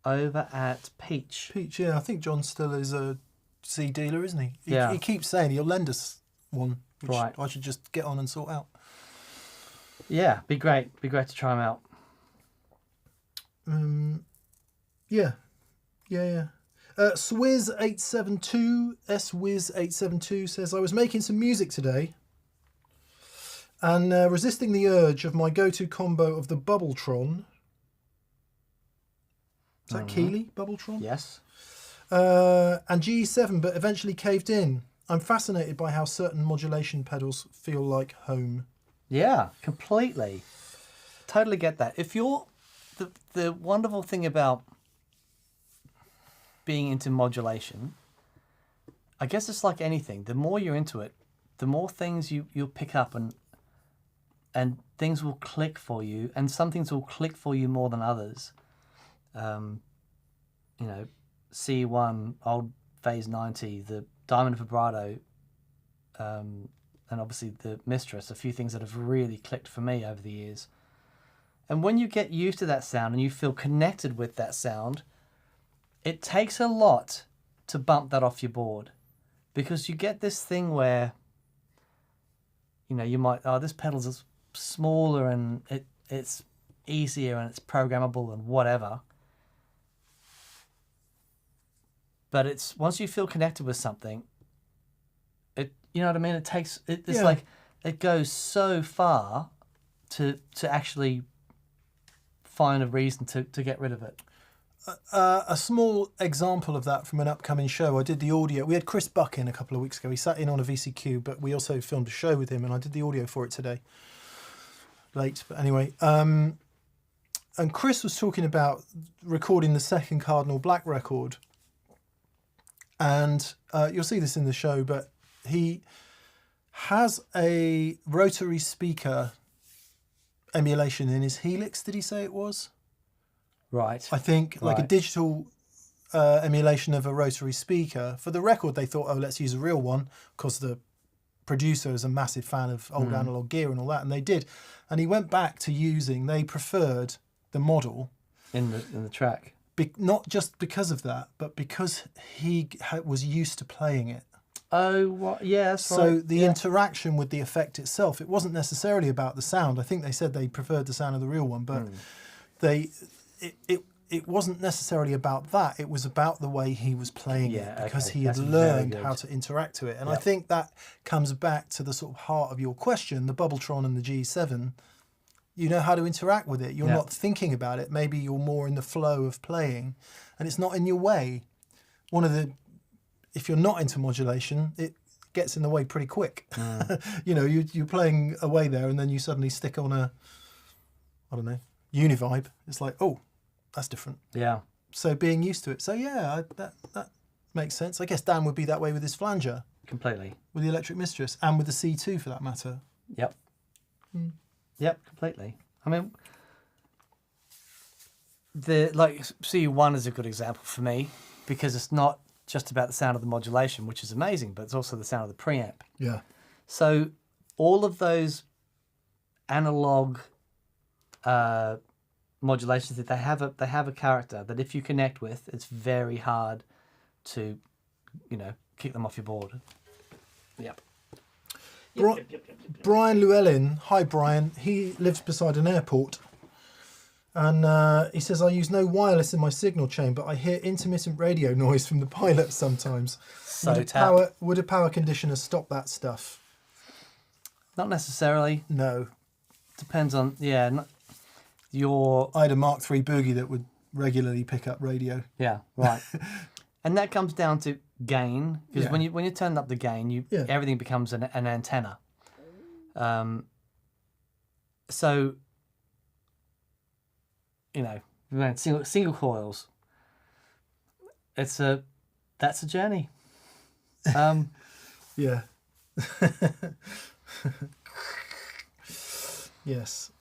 over at Peach. Peach, yeah. I think John still is a C dealer, isn't he? Yeah. He keeps saying he'll lend us one, which Right. I should just get on and sort out. Yeah, be great. Be great to try them out. Yeah. Swiz872 says, I was making some music today and resisting the urge of my go-to combo of the Bubbletron. Is that Keeley, Bubbletron? Yes. And G7, but eventually caved in. I'm fascinated by how certain modulation pedals feel like home. Yeah, completely. Totally get that. If you're... The wonderful thing about being into modulation, I guess it's like anything. The more you're into it, the more things you'll pick up and things will click for you, and some things will click for you more than others. You know, C1, old Phase 90, the Diamond Vibrato, and obviously the Mistress, a few things that have really clicked for me over the years. And when you get used to that sound and you feel connected with that sound, it takes a lot to bump that off your board, because you get this thing where, you know, you might, this pedal's smaller and it's easier and it's programmable and whatever. But it's, once you feel connected with something, you know what I mean? It's like, it goes so far to actually find a reason to get rid of it. A small example of that from an upcoming show. I did the audio. We had Chris Buck in a couple of weeks ago. He sat in on a VCQ, but we also filmed a show with him, and I did the audio for it today. Late, but anyway. And Chris was talking about recording the second Cardinal Black record. And you'll see this in the show, but he has a rotary speaker emulation in his Helix, did he say it was? Right. I think like a digital emulation of a rotary speaker. For the record, they thought, oh, let's use a real one, because the producer is a massive fan of old analog gear and all that, and they did. And he went back to using, they preferred the model. In the track. Not just because of that, but because he was used to playing it. Oh, what? Yeah, that's right. So the interaction with the effect itself, it wasn't necessarily about the sound. I think they said they preferred the sound of the real one, but it wasn't necessarily about that. It was about the way he was playing it, because he had learned how to interact to it. And I think that comes back to the sort of heart of your question, the Bubbletron and the G7. You know how to interact with it. You're not thinking about it. Maybe you're more in the flow of playing, and it's not in your way. If you're not into modulation, it gets in the way pretty quick. You know, you're playing away there, and then you suddenly stick on a, I don't know, Univibe. It's like, oh, that's different. Yeah. So being used to it. So yeah, that makes sense. I guess Dan would be that way with his flanger. Completely. With the Electric Mistress, and with the C2 for that matter. Yep. Yep, completely. I mean, C1 is a good example for me, because it's not just about the sound of the modulation, which is amazing, but it's also the sound of the preamp. Yeah. So all of those analog modulations, that they have a character that if you connect with, it's very hard to, you know, kick them off your board. Yep. Brian Llewellyn, hi Brian, he lives beside an airport, and he says, I use no wireless in my signal chain, but I hear intermittent radio noise from the pilot sometimes. Would a power conditioner stop that stuff? Not necessarily. No. Depends on, I had a Mark III Boogie that would regularly pick up radio. Yeah, right. And that comes down to gain, because when you turn up the gain, everything becomes an antenna. So, you know, single coils. That's a journey. Yeah. Yes.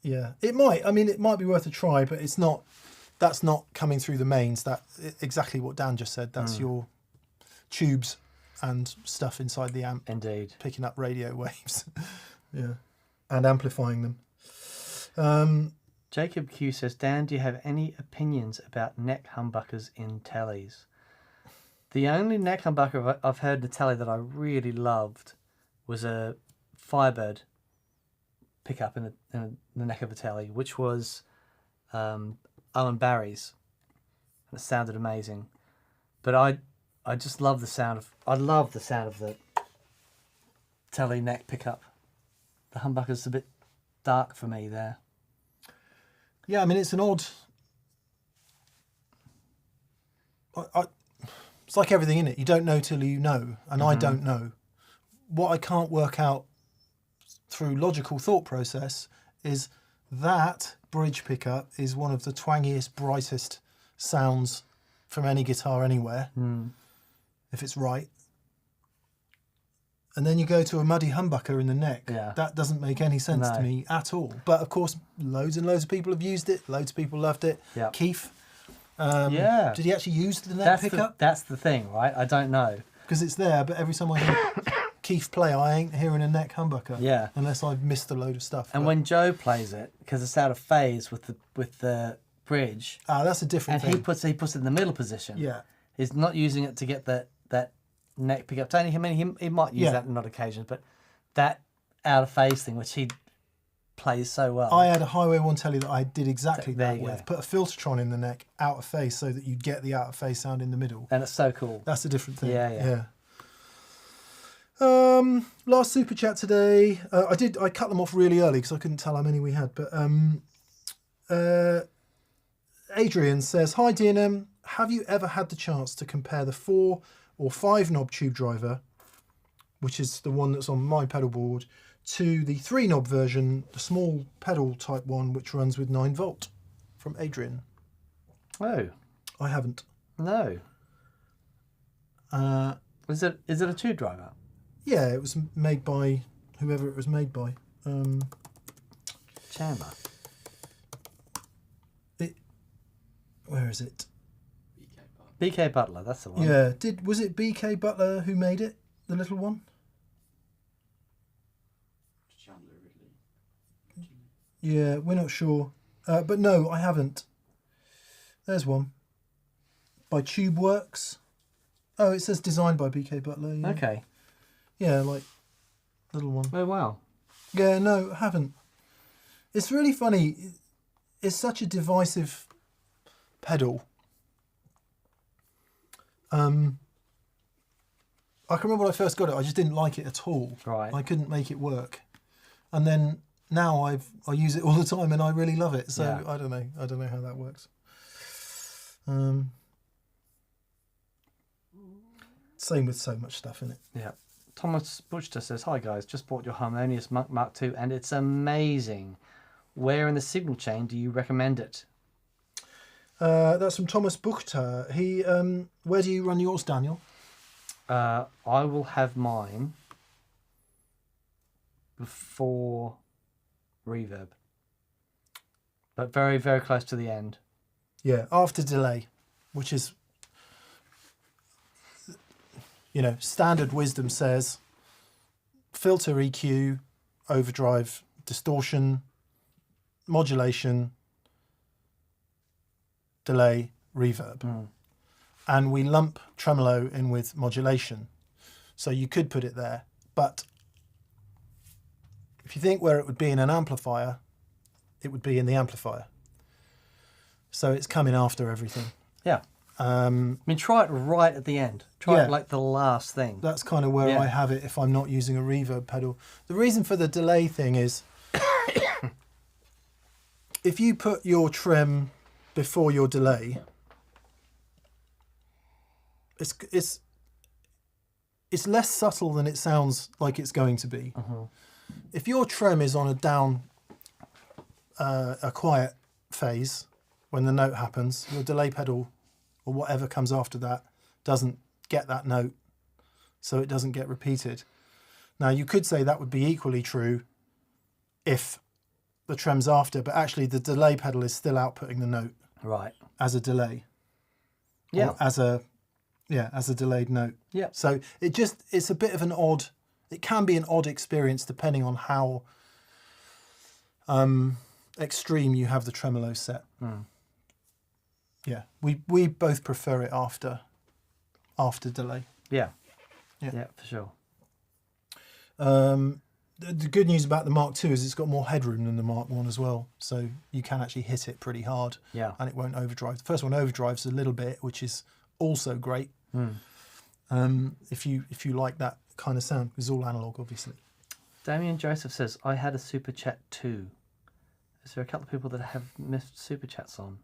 Yeah. It might be worth a try, but it's not. That's not coming through the mains. That exactly what Dan just said. That's your tubes and stuff inside the amp. Picking up radio waves. Yeah. And amplifying them. Jacob Q says, Dan, do you have any opinions about neck humbuckers in tellies? The only neck humbucker I've heard in the telly that I really loved was a Firebird pickup in the neck of a telly, which was Owen Barry's. And it sounded amazing. But I just love the sound of... I love the sound of the telly neck pickup. The humbucker's a bit dark for me there. Yeah, I mean, it's an odd... It's like everything in it. You don't know till you know, and I don't know. What I can't work out through logical thought process is that bridge pickup is one of the twangiest, brightest sounds from any guitar anywhere, if it's right. And then you go to a muddy humbucker in the neck. Yeah. That doesn't make any sense to me at all. But of course, loads and loads of people have used it. Loads of people loved it. Yeah. Keith. Yeah. Did he actually use the neck pickup? That's the thing, right? I don't know. Because it's there, but every time I hear Keith play, I ain't hearing a neck humbucker. Yeah. Unless I've missed a load of stuff. And when Joe plays it, because it's out of phase with the bridge. That's a different thing. And he puts it in the middle position. Yeah. He's not using it to get that neck pickup. I mean, he might use that on odd occasions, but that out of phase thing, which he plays so well. I had a Highway 1 telly that I did exactly There that you with. go. Put a Filtertron in the neck, out of phase, so that you get the out of phase sound in the middle. And it's so cool. That's a different thing. Yeah. Last super chat today. I cut them off really early because I couldn't tell how many we had. But Adrian says, "Hi DNM, have you ever had the chance to compare the 4 or 5 knob tube driver, which is the one that's on my pedal board, to the 3 knob version, the small pedal type one, which runs with 9 volt?" From Adrian. Oh. I haven't. No. Is it a tube driver? Yeah, it was made by whoever it was made by. Chandler. Where is it? BK Butler, that's the one. Yeah. Was it BK Butler who made it? The little one? Chandler Ridley. Yeah, we're not sure. But no, I haven't. There's one. By TubeWorks. Oh, it says designed by BK Butler. Yeah. Okay. Yeah, like little one. Oh, wow. Yeah, no, I haven't. It's really funny. It's such a divisive pedal. I can remember when I first got it, I just didn't like it at all. Right. I couldn't make it work. And then now I use it all the time and I really love it. So Yeah. I don't know how that works. Same with so much stuff in it. Yeah. Thomas Butcher says, "Hi guys, just bought your Harmonious Monk Mark II and it's amazing. Where in the signal chain do you recommend it?" That's from Thomas Buchter. Where do you run yours, Daniel? I will have mine before Reverb, but very, very close to the end. Yeah, after delay, which is, standard wisdom says filter, EQ, overdrive, distortion, modulation, delay, reverb. And we lump tremolo in with modulation. So you could put it there. But if you think where it would be in an amplifier, it would be in the amplifier. So it's coming after everything. Yeah. I mean, try it right at the end. Try it like the last thing. That's kind of where I have it if I'm not using a reverb pedal. The reason for the delay thing is if you put your trem before your delay, it's less subtle than it sounds like it's going to be. If your trem is on a down, a quiet phase, when the note happens, your delay pedal or whatever comes after that doesn't get that note, so it doesn't get repeated. Now you could say that would be equally true if the trem's after, but actually the delay pedal is still outputting the note as a delay. Yeah. Or as a delayed note. Yeah. So it's a bit of an odd, it can be an odd experience depending on how extreme you have the tremolo set. Mm. Yeah, we both prefer it after delay. Yeah. Yeah. Yeah, for sure. The good news about the Mark II is it's got more headroom than the Mark I as well, so you can actually hit it pretty hard. Yeah. And it won't overdrive. The first one overdrives a little bit, which is also great. If you like that kind of sound, it's all analog, obviously. Damien Joseph says, I had a super chat too. Is there a couple of people that have missed super chats on?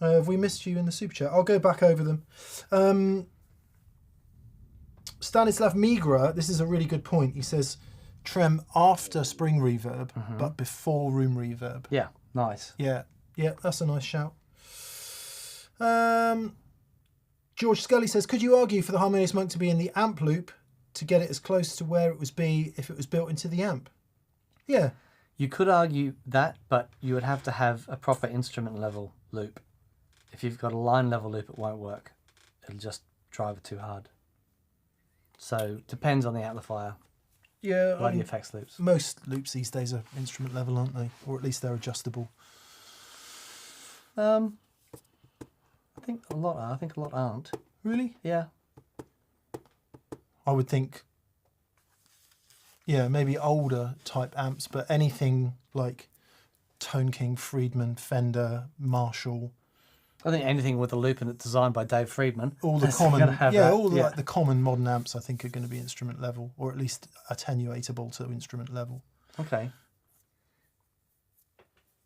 Have we missed you in the super chat? I'll go back over them. Stanislav Migra, this is a really good point. He says, trem after spring reverb, but before room reverb. Yeah, nice. Yeah, that's a nice shout. George Scully says, could you argue for the harmonious monk to be in the amp loop to get it as close to where it would be if it was built into the amp? Yeah. You could argue that, but you would have to have a proper instrument level loop. If you've got a line level loop, it won't work. It'll just drive it too hard. So depends on the amplifier. Yeah. Like the effects loops. Most loops these days are instrument level, aren't they? Or at least they're adjustable. I think a lot are. I think a lot aren't. Really? Yeah. I would think, yeah, maybe older type amps, but anything like Tone King, Friedman, Fender, Marshall. I think anything with a loop in it designed by Dave Friedman. All the is common, gonna have that. like the common modern amps, I think, are going to be instrument level, or at least attenuatable to instrument level. Okay.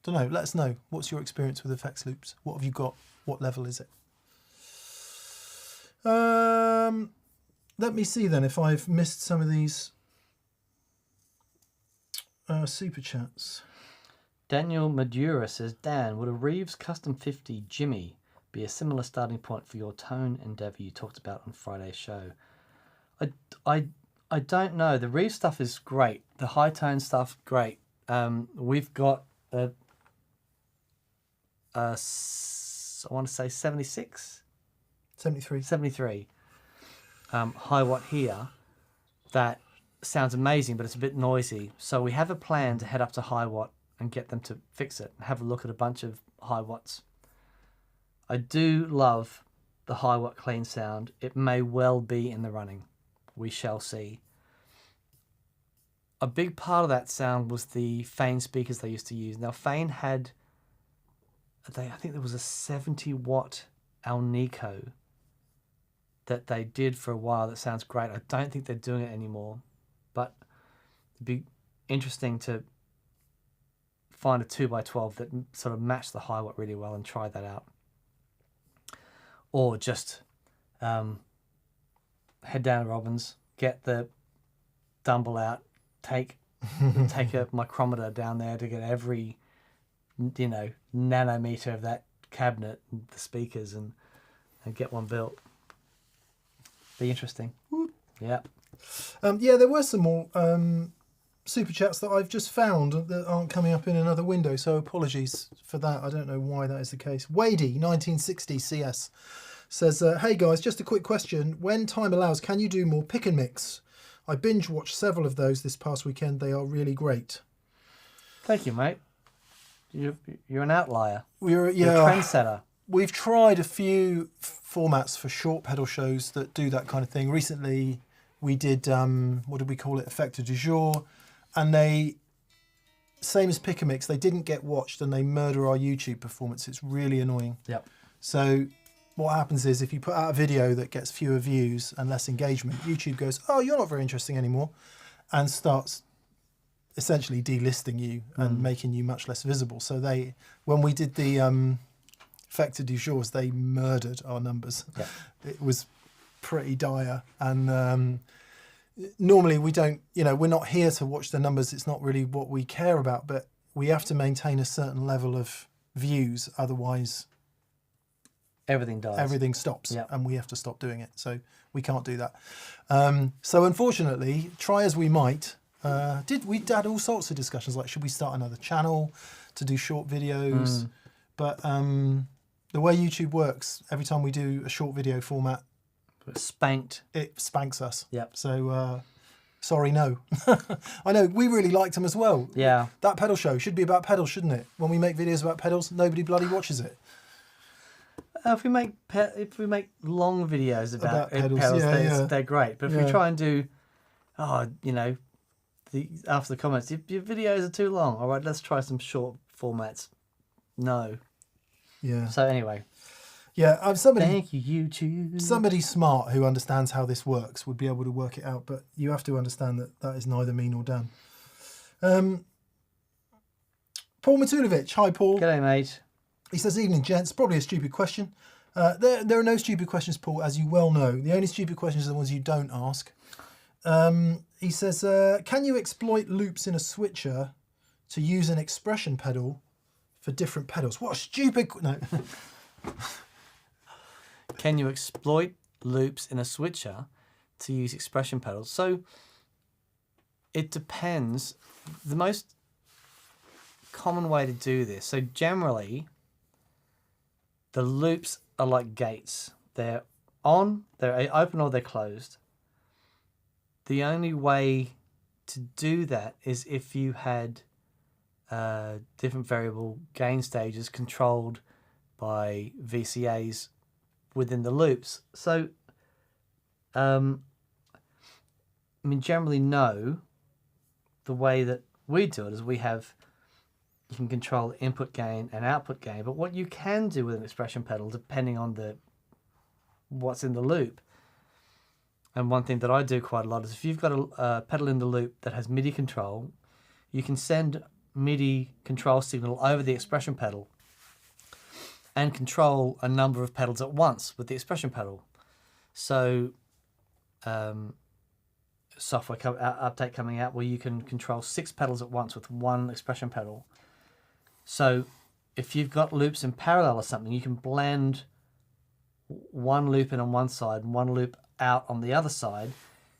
Don't know. Let us know. What's your experience with effects loops? What have you got? What level is it? Let me see then if I've missed some of these super chats. Daniel Madura says, Dan, would a Reeves Custom 50 Jimmy be a similar starting point for your tone endeavour you talked about on Friday's show? I don't know. The Reeves stuff is great. The high tone stuff, great. We've got I want to say 76? 73. 73 high watt here that sounds amazing, but it's a bit noisy. So we have a plan to head up to high watt and get them to fix it and have a look at a bunch of high watts. I do love the high watt clean sound. It may well be in the running. We shall see. A big part of that sound was the Fane speakers they used to use. Now Fane had, I think there was a 70 watt Alnico that they did for a while that sounds great. I don't think they're doing it anymore, but it'd be interesting to find a 2x12 that sort of matched the high watt really well and try that out. Or just head down to Robbins, get the dumble out, take a micrometer down there to get every, nanometer of that cabinet and the speakers and get one built. Be interesting. Yeah. There were some more super chats that I've just found that aren't coming up in another window, so apologies for that. I don't know why that is the case. Wadey, 1960 CS, says, hey guys, just a quick question. When time allows, can you do more pick and mix? I binge watched several of those this past weekend. They are really great. Thank you, mate. You're an outlier. You're a trendsetter. We've tried a few formats for short pedal shows that do that kind of thing. Recently, we did, what did we call it? Effector du jour. And they, same as Pick and Mix, they didn't get watched and they murder our YouTube performance. It's really annoying. Yep. So what happens is if you put out a video that gets fewer views and less engagement, YouTube goes, oh, you're not very interesting anymore, and starts essentially delisting you and making you much less visible. So when we did the Effector du jours, they murdered our numbers. Yep. It was pretty dire. And normally we don't, we're not here to watch the numbers. It's not really what we care about, but we have to maintain a certain level of views. Otherwise, everything dies. Everything stops, Yep. and we have to stop doing it. So we can't do that. So unfortunately, try as we might, we had all sorts of discussions like, should we start another channel to do short videos? But the way YouTube works, every time we do a short video format, Spanked. it spanks us. Yep. So Sorry, no. I know, we really liked them as well. Yeah. That pedal show should be about pedals, shouldn't it? When we make videos about pedals, nobody bloody watches it. If we make long videos about pedals, pedals, they're great. But if we Yeah. try and do, after the comments, your videos are too long. All right, let's try some short formats. No. Yeah. So anyway, Yeah, thank you, YouTube. somebody smart who understands how this works would be able to work it out, but you have to understand that that is neither me nor Dan. Paul Matulovic. Hi, Paul. G'day, mate. He says, evening, gents. Probably a stupid question. There are no stupid questions, Paul, as you well know. The only stupid questions are the ones you don't ask. He says, can you exploit loops in a switcher to use an expression pedal for different pedals? What a stupid... No. Can you exploit loops in a switcher to use expression pedals? So it depends. The most common way to do this, so generally the loops are like gates. They're on, they're open, or they're closed. The only way to do that is if you had different variable gain stages controlled by VCAs within the loops. So, generally, no. The way that we do it is you can control input gain and output gain. But what you can do with an expression pedal, depending on what's in the loop, and one thing that I do quite a lot is if you've got a pedal in the loop that has MIDI control, you can send MIDI control signal over the expression pedal and control a number of pedals at once with the expression pedal. So software update coming out where you can control 6 pedals at once with one expression pedal. So if you've got loops in parallel or something, you can blend one loop in on one side and one loop out on the other side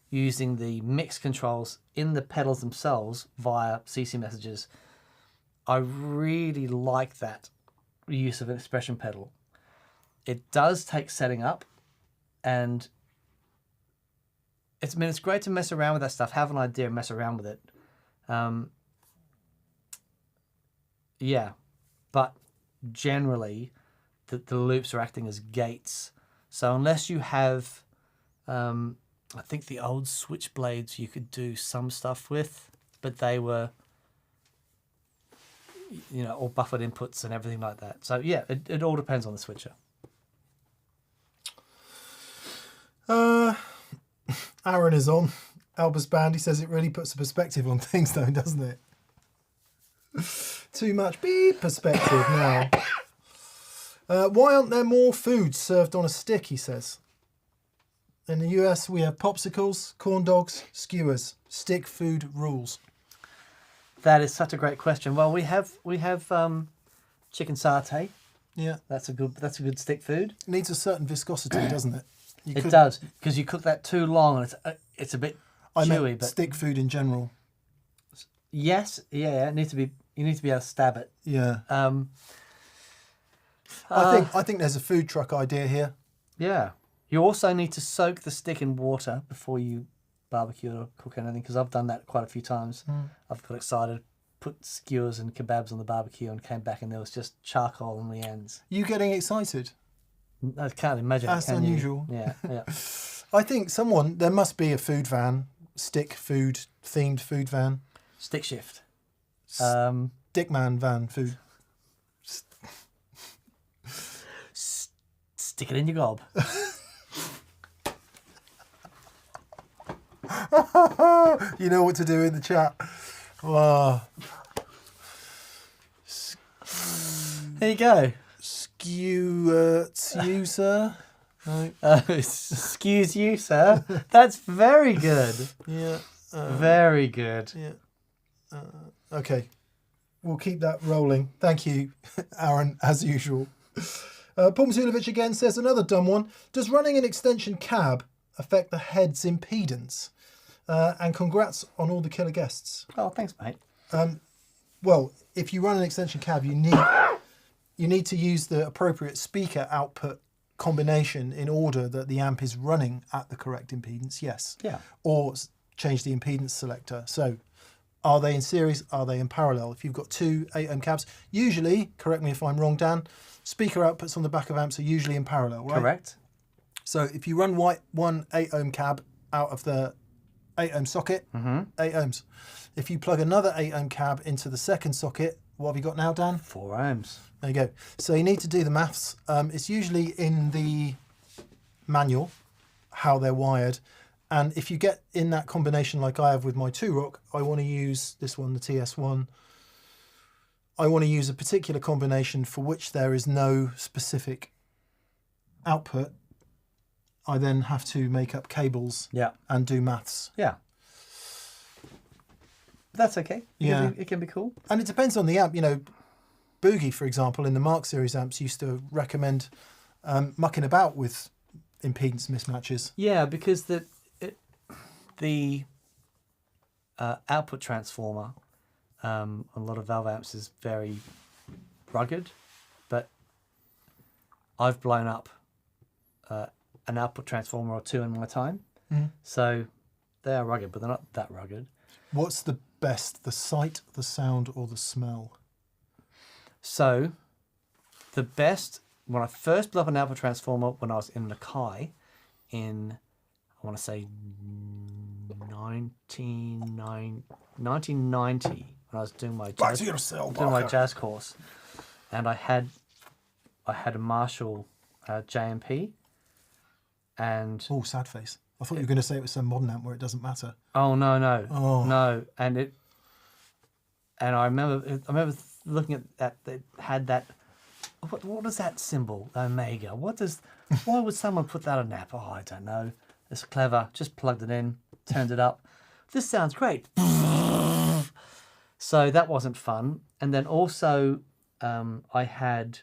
using the mix controls in the pedals themselves via CC messages. I really like that use of an expression pedal. It does take setting up, and it's great to mess around with that stuff, have an idea and mess around with it. Yeah, but generally the loops are acting as gates. So unless you have, I think the old switchblades you could do some stuff with, but they were, all buffered inputs and everything like that. So yeah, it all depends on the switcher. Aaron is on. Albus Band, he says it really puts a perspective on things though, doesn't it? Too much beep perspective now. Why aren't there more food served on a stick, he says. In the US, we have popsicles, corn dogs, skewers. Stick food rules. That is such a great question. Well, we have chicken satay. Yeah. That's a good stick food. It needs a certain viscosity, doesn't it? It does, because you cook that too long and it's a bit chewy. But stick food in general. Yes, yeah, you need to be able to stab it. Yeah. I I think there's a food truck idea here. Yeah. You also need to soak the stick in water before you barbecue or cook anything, because I've done that quite a few times. I've got excited, put skewers and kebabs on the barbecue and came back and there was just charcoal on the ends. You getting excited? I can't imagine. That's unusual. Yeah. I think there must be a food van, stick food, themed food van. Stick shift. Dickman van food. Stick it in your gob. You know what to do in the chat. Wow. There you go. You, sir. No. Excuse you, sir. That's very good. Yeah. Very good. Yeah. Okay. We'll keep that rolling. Thank you, Aaron, as usual. Paul Matulovic again says, another dumb one. Does running an extension cab affect the head's impedance? And congrats on all the killer guests. Oh, thanks, mate. Well, if you run an extension cab, you need to use the appropriate speaker output combination in order that the amp is running at the correct impedance, yes. Yeah. Or change the impedance selector. So are they in series? Are they in parallel? If you've got two 8-ohm cabs, usually, correct me if I'm wrong, Dan, speaker outputs on the back of amps are usually in parallel, right? Correct. So if you run one 8-ohm cab out of the 8-ohm socket, 8 ohms. If you plug another 8-ohm cab into the second socket, what have you got now, Dan? 4 ohms. There you go. So you need to do the maths. It's usually in the manual how they're wired. And if you get in that combination like I have with my 2-rock, I want to use this one, the TS1. I want to use a particular combination for which there is no specific output. I then have to make up cables and do maths. Yeah. That's okay. It can be cool. And it depends on the amp. You know, Boogie, for example, in the Mark series amps used to recommend mucking about with impedance mismatches. Yeah, because the output transformer on a lot of valve amps is very rugged, but I've blown up an output transformer or two in my time. So they are rugged, but they're not that rugged. What's the best, the sight, the sound, or the smell? So the best, when I first blew up an output transformer when I was in Mackay in, I want to say 1990, when I was doing my jazz course, and I had a Marshall JMP, and sad face. I thought you were going to say it was some modern amp where it doesn't matter. Oh no, Oh. no, and I remember looking at it had that. What is that symbol? Omega. Why would someone put that on an app? Oh, I don't know. It's clever. Just plugged it in, turned it up. This sounds great. So that wasn't fun. And then also, I had.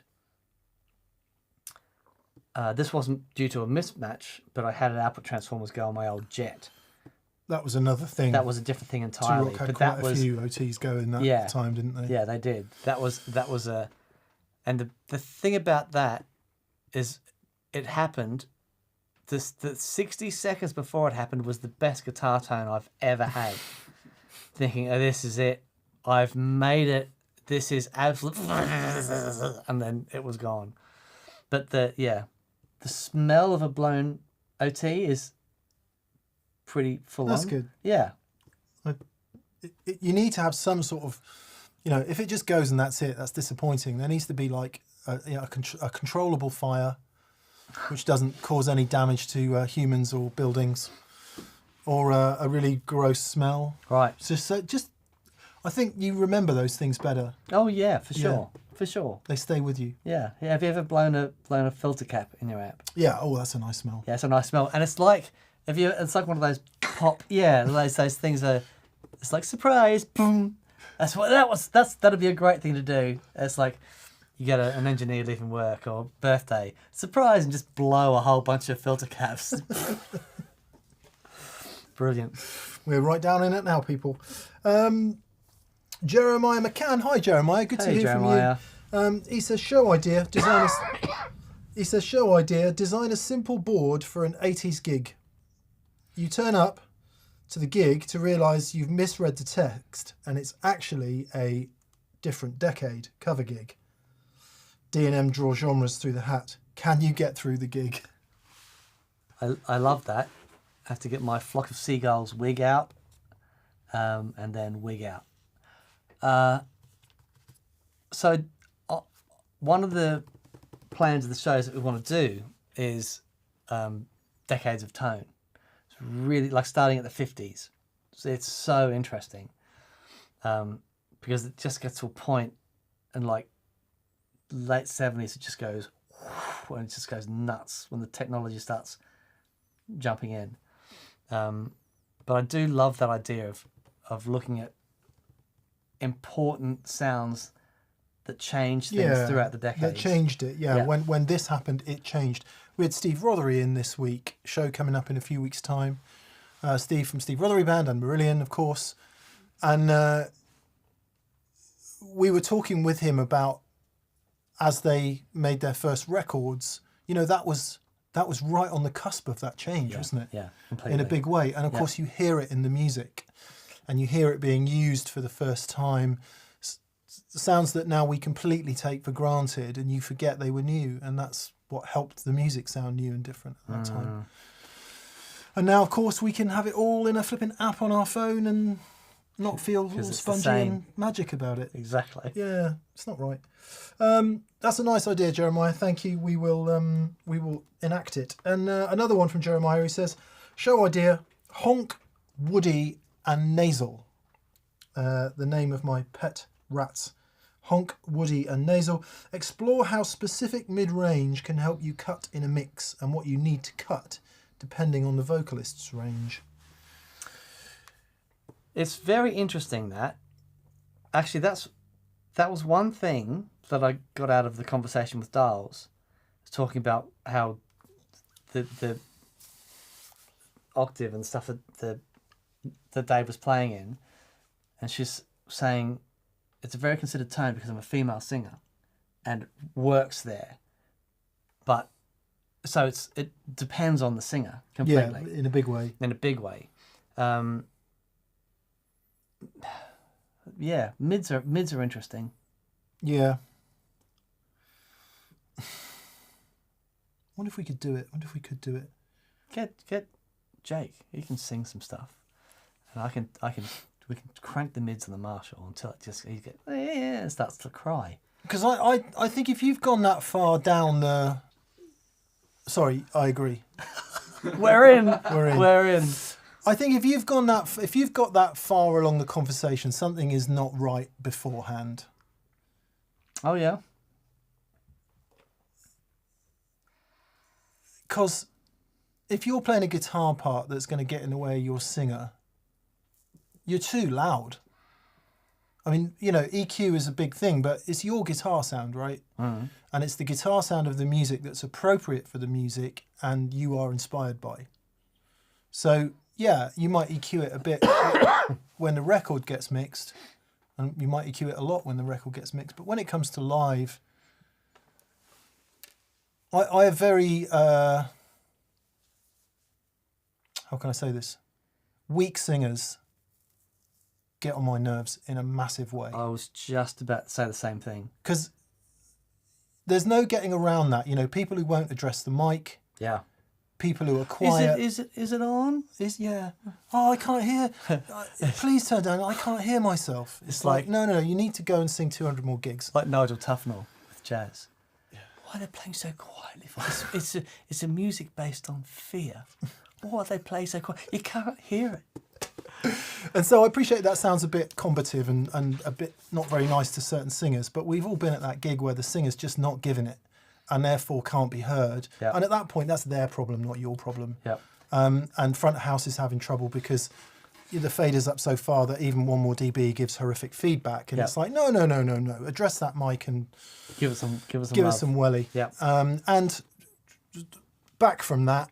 This wasn't due to a mismatch, but I had an output transformers go on my old Jet. That was another thing. That was a different thing entirely. T-Rock had but quite that was a few OTs go in that time, didn't they? Yeah, they did. That was a, and the thing about that is, it happened. The 60 seconds before it happened was the best guitar tone I've ever had. Thinking, oh, this is it. I've made it. This is absolute. And then it was gone. But the smell of a blown OT is pretty full on. That's good. Yeah. You need to have some sort of, if it just goes and that's it, that's disappointing. There needs to be like a controllable fire, which doesn't cause any damage to humans or buildings, or a really gross smell. Right. Just, I think you remember those things better. Oh yeah, for sure. For sure. They stay with you. Yeah. Have you ever blown a filter cap in your amp? Yeah. Oh, that's a nice smell. Yeah, it's a nice smell, and it's like it's like one of those pop. Yeah, those things are. It's like surprise, boom. That'd be a great thing to do. It's like you get an engineer leaving work or birthday surprise and just blow a whole bunch of filter caps. Brilliant. We're right down in it now, people. Jeremiah McCann. Hi, Jeremiah. Good to hear Jeremiah. from you. He says, show idea, design a simple board for an 80s gig. You turn up to the gig to realise you've misread the text and it's actually a different decade cover gig. D&M draw genres through the hat. Can you get through the gig? I love that. I have to get my Flock of Seagulls wig out, and then wig out. So one of the plans of the shows that we want to do is decades of tone. It's really like starting at the 50s. So it's so interesting because it just gets to a point in like late 70s, it just goes, and it just goes nuts when the technology starts jumping in. But I do love that idea of looking at important sounds that change things throughout the decades. That changed it, yeah. When this happened, it changed. We had Steve Rothery in this week, show coming up in a few weeks' time. Steve from Steve Rothery Band and Marillion, of course. And we were talking with him about, as they made their first records, that was that was right on the cusp of that change, Yeah, wasn't it? yeah, completely. In a big way. And of Yeah. course you hear it in the music and you hear it being used for the first time. Sounds that now we completely take for granted and you forget they were new, and that's what helped the music sound new and different at that time. And now of course we can have it all in a flipping app on our phone and not feel all it's the spongy same. and magic about it. Exactly. Yeah, it's not right. That's a nice idea, Jeremiah. Thank you. We will enact it. And another one from Jeremiah who says, show idea: honk, woody, and nasal. The name of my pet rats. Honk, woody, and nasal. Explore how specific mid-range can help you cut in a mix and what you need to cut depending on the vocalist's range. It's very interesting that. Actually, that was one thing that I got out of the conversation with Dials. Talking about how the octave and stuff that Dave was playing in, and she's saying it's a very considered tone because I'm a female singer, and it works there. But so it depends on the singer completely. Yeah, in a big way. In a big way. Yeah, mids are interesting. Yeah. Wonder if we could do it. Get Jake. He can sing some stuff, and we can crank the mids on the Marshall until it just and starts to cry. Because I think if you've gone that far down the... Sorry, I agree. We're in. We're in. I think if you've got that far along the conversation, something is not right beforehand. Oh yeah. Because if you're playing a guitar part that's going to get in the way of your singer, you're too loud. I mean, EQ is a big thing, but it's your guitar sound, right? Mm. And it's the guitar sound of the music that's appropriate for the music and you are inspired by. So, yeah, you might EQ it a bit when the record gets mixed, and you might EQ it a lot when the record gets mixed. But when it comes to live, I have very, how can I say this? Weak singers get on my nerves in a massive way. I was just about to say the same thing. Because there's no getting around that. People who won't address the mic. Yeah. People who are quiet. Is it on? Yeah. Oh, I can't hear. Please turn down. I can't hear myself. It's like no. You need to go and sing 200 more gigs. Like Nigel Tufnell with jazz. Yeah. Why are they playing so quietly? It's a music based on fear. Why are they playing so quiet? You can't hear it. And so I appreciate that sounds a bit combative and a bit not very nice to certain singers, but we've all been at that gig where the singer's just not giving it and therefore can't be heard. Yep. And at that point, that's their problem, not your problem. Yep. And front of house is having trouble because the fader's up so far that even 1 more dB gives horrific feedback. And it's like, no. Address that mic and give us some Yep. And back from that,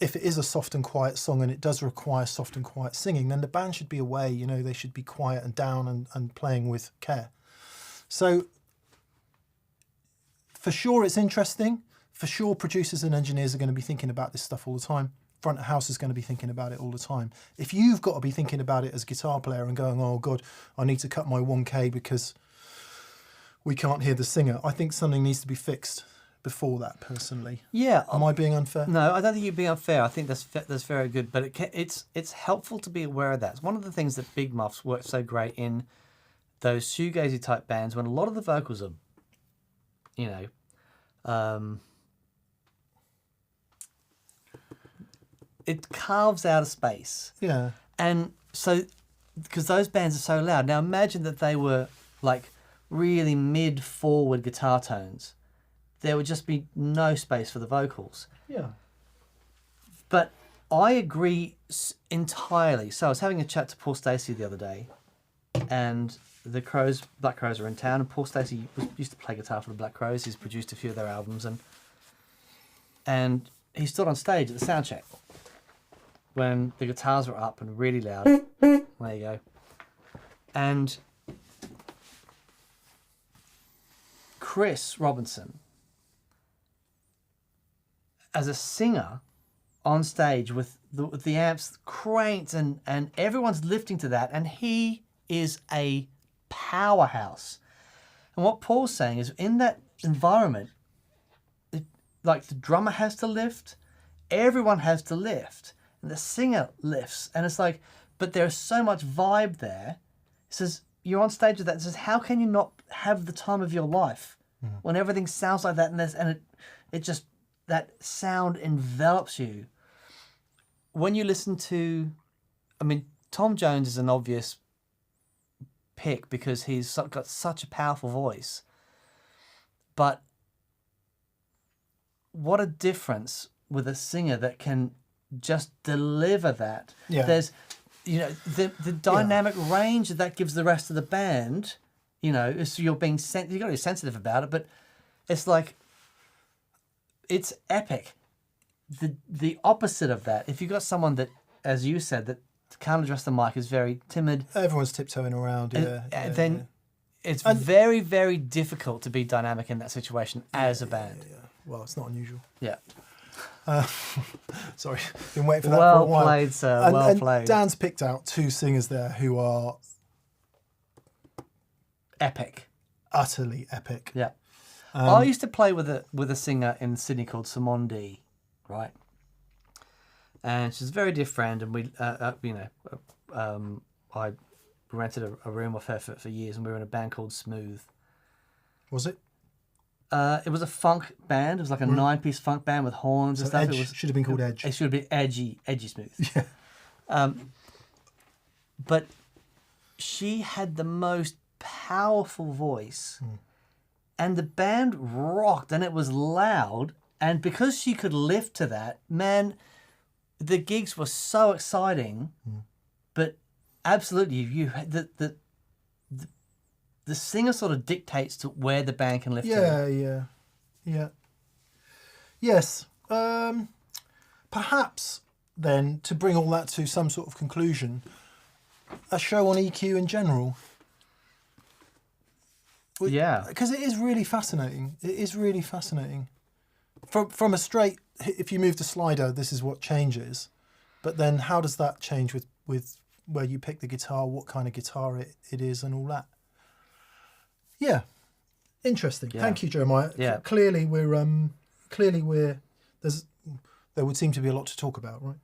if it is a soft and quiet song and it does require soft and quiet singing, then the band should be away. They should be quiet and down and playing with care. So for sure it's interesting. For sure producers and engineers are going to be thinking about this stuff all the time. Front of house is going to be thinking about it all the time. If you've got to be thinking about it as a guitar player and going, oh God, I need to cut my 1K because we can't hear the singer, I think something needs to be fixed before that, personally. Yeah. Am I being unfair? No, I don't think you're being unfair. I think that's very good, but it's helpful to be aware of that. It's one of the things that Big Muffs work so great in those shoegazy type bands when a lot of the vocals are, it carves out a space. Yeah. And so, because those bands are so loud. Now imagine that they were like really mid-forward guitar tones. There would just be no space for the vocals. Yeah. But I agree entirely. So I was having a chat to Paul Stacey the other day, and the Black Crows are in town, and Paul Stacey used to play guitar for the Black Crows. He's produced a few of their albums, and he stood on stage at the sound check when the guitars were up and really loud. There you go. And Chris Robinson as a singer on stage with the amps cranked and everyone's lifting to that, and he is a powerhouse. And what Paul's saying is, in that environment, like the drummer has to lift, everyone has to lift, and the singer lifts, and it's like, but there's so much vibe there. He says, you're on stage with that, and says, how can you not have the time of your life when everything sounds like that, and it just, that sound envelops you. When you listen to, I mean, Tom Jones is an obvious pick because he's got such a powerful voice, but what a difference with a singer that can just deliver that. Yeah. There's, you know, the dynamic range that gives the rest of the band, you know, is you're being you've got to be sensitive about it, but it's like, it's epic. The opposite of that, if you've got someone that, as you said, that can't address the mic, is very timid, Everyone's tiptoeing around. then it's very, very difficult to be dynamic in that situation as a band. Yeah. Well, it's not unusual. Yeah. Sorry, been waiting for that for a while. Well played, sir. Well played. Dan's picked out two singers there who are Epic. utterly epic. Yeah. I used to play with a singer in Sydney called Simone D, right? And she's a very dear friend, and we, I rented a room off her for years, and we were in a band called Smooth. Was it? It was a funk band. It was like a 9-piece funk band with horns and So stuff. Edge should have been called Edge. It should have been Edgy Smooth. Yeah. But she had the most powerful voice, and the band rocked, and it was loud. And because she could lift to that, man, the gigs were so exciting. But absolutely, the singer sort of dictates to where the band can lift to. Yeah. Yes. Perhaps then, to bring all that to some sort of conclusion, a show on EQ in general. Yeah. Because it is really fascinating. It is really fascinating. From a straight, if you move the slider, this is what changes. But then how does that change with where you pick the guitar, what kind of guitar it is, and all that? Yeah. Interesting. Yeah. Thank you, Jeremiah. Yeah. Clearly there would seem to be a lot to talk about, right?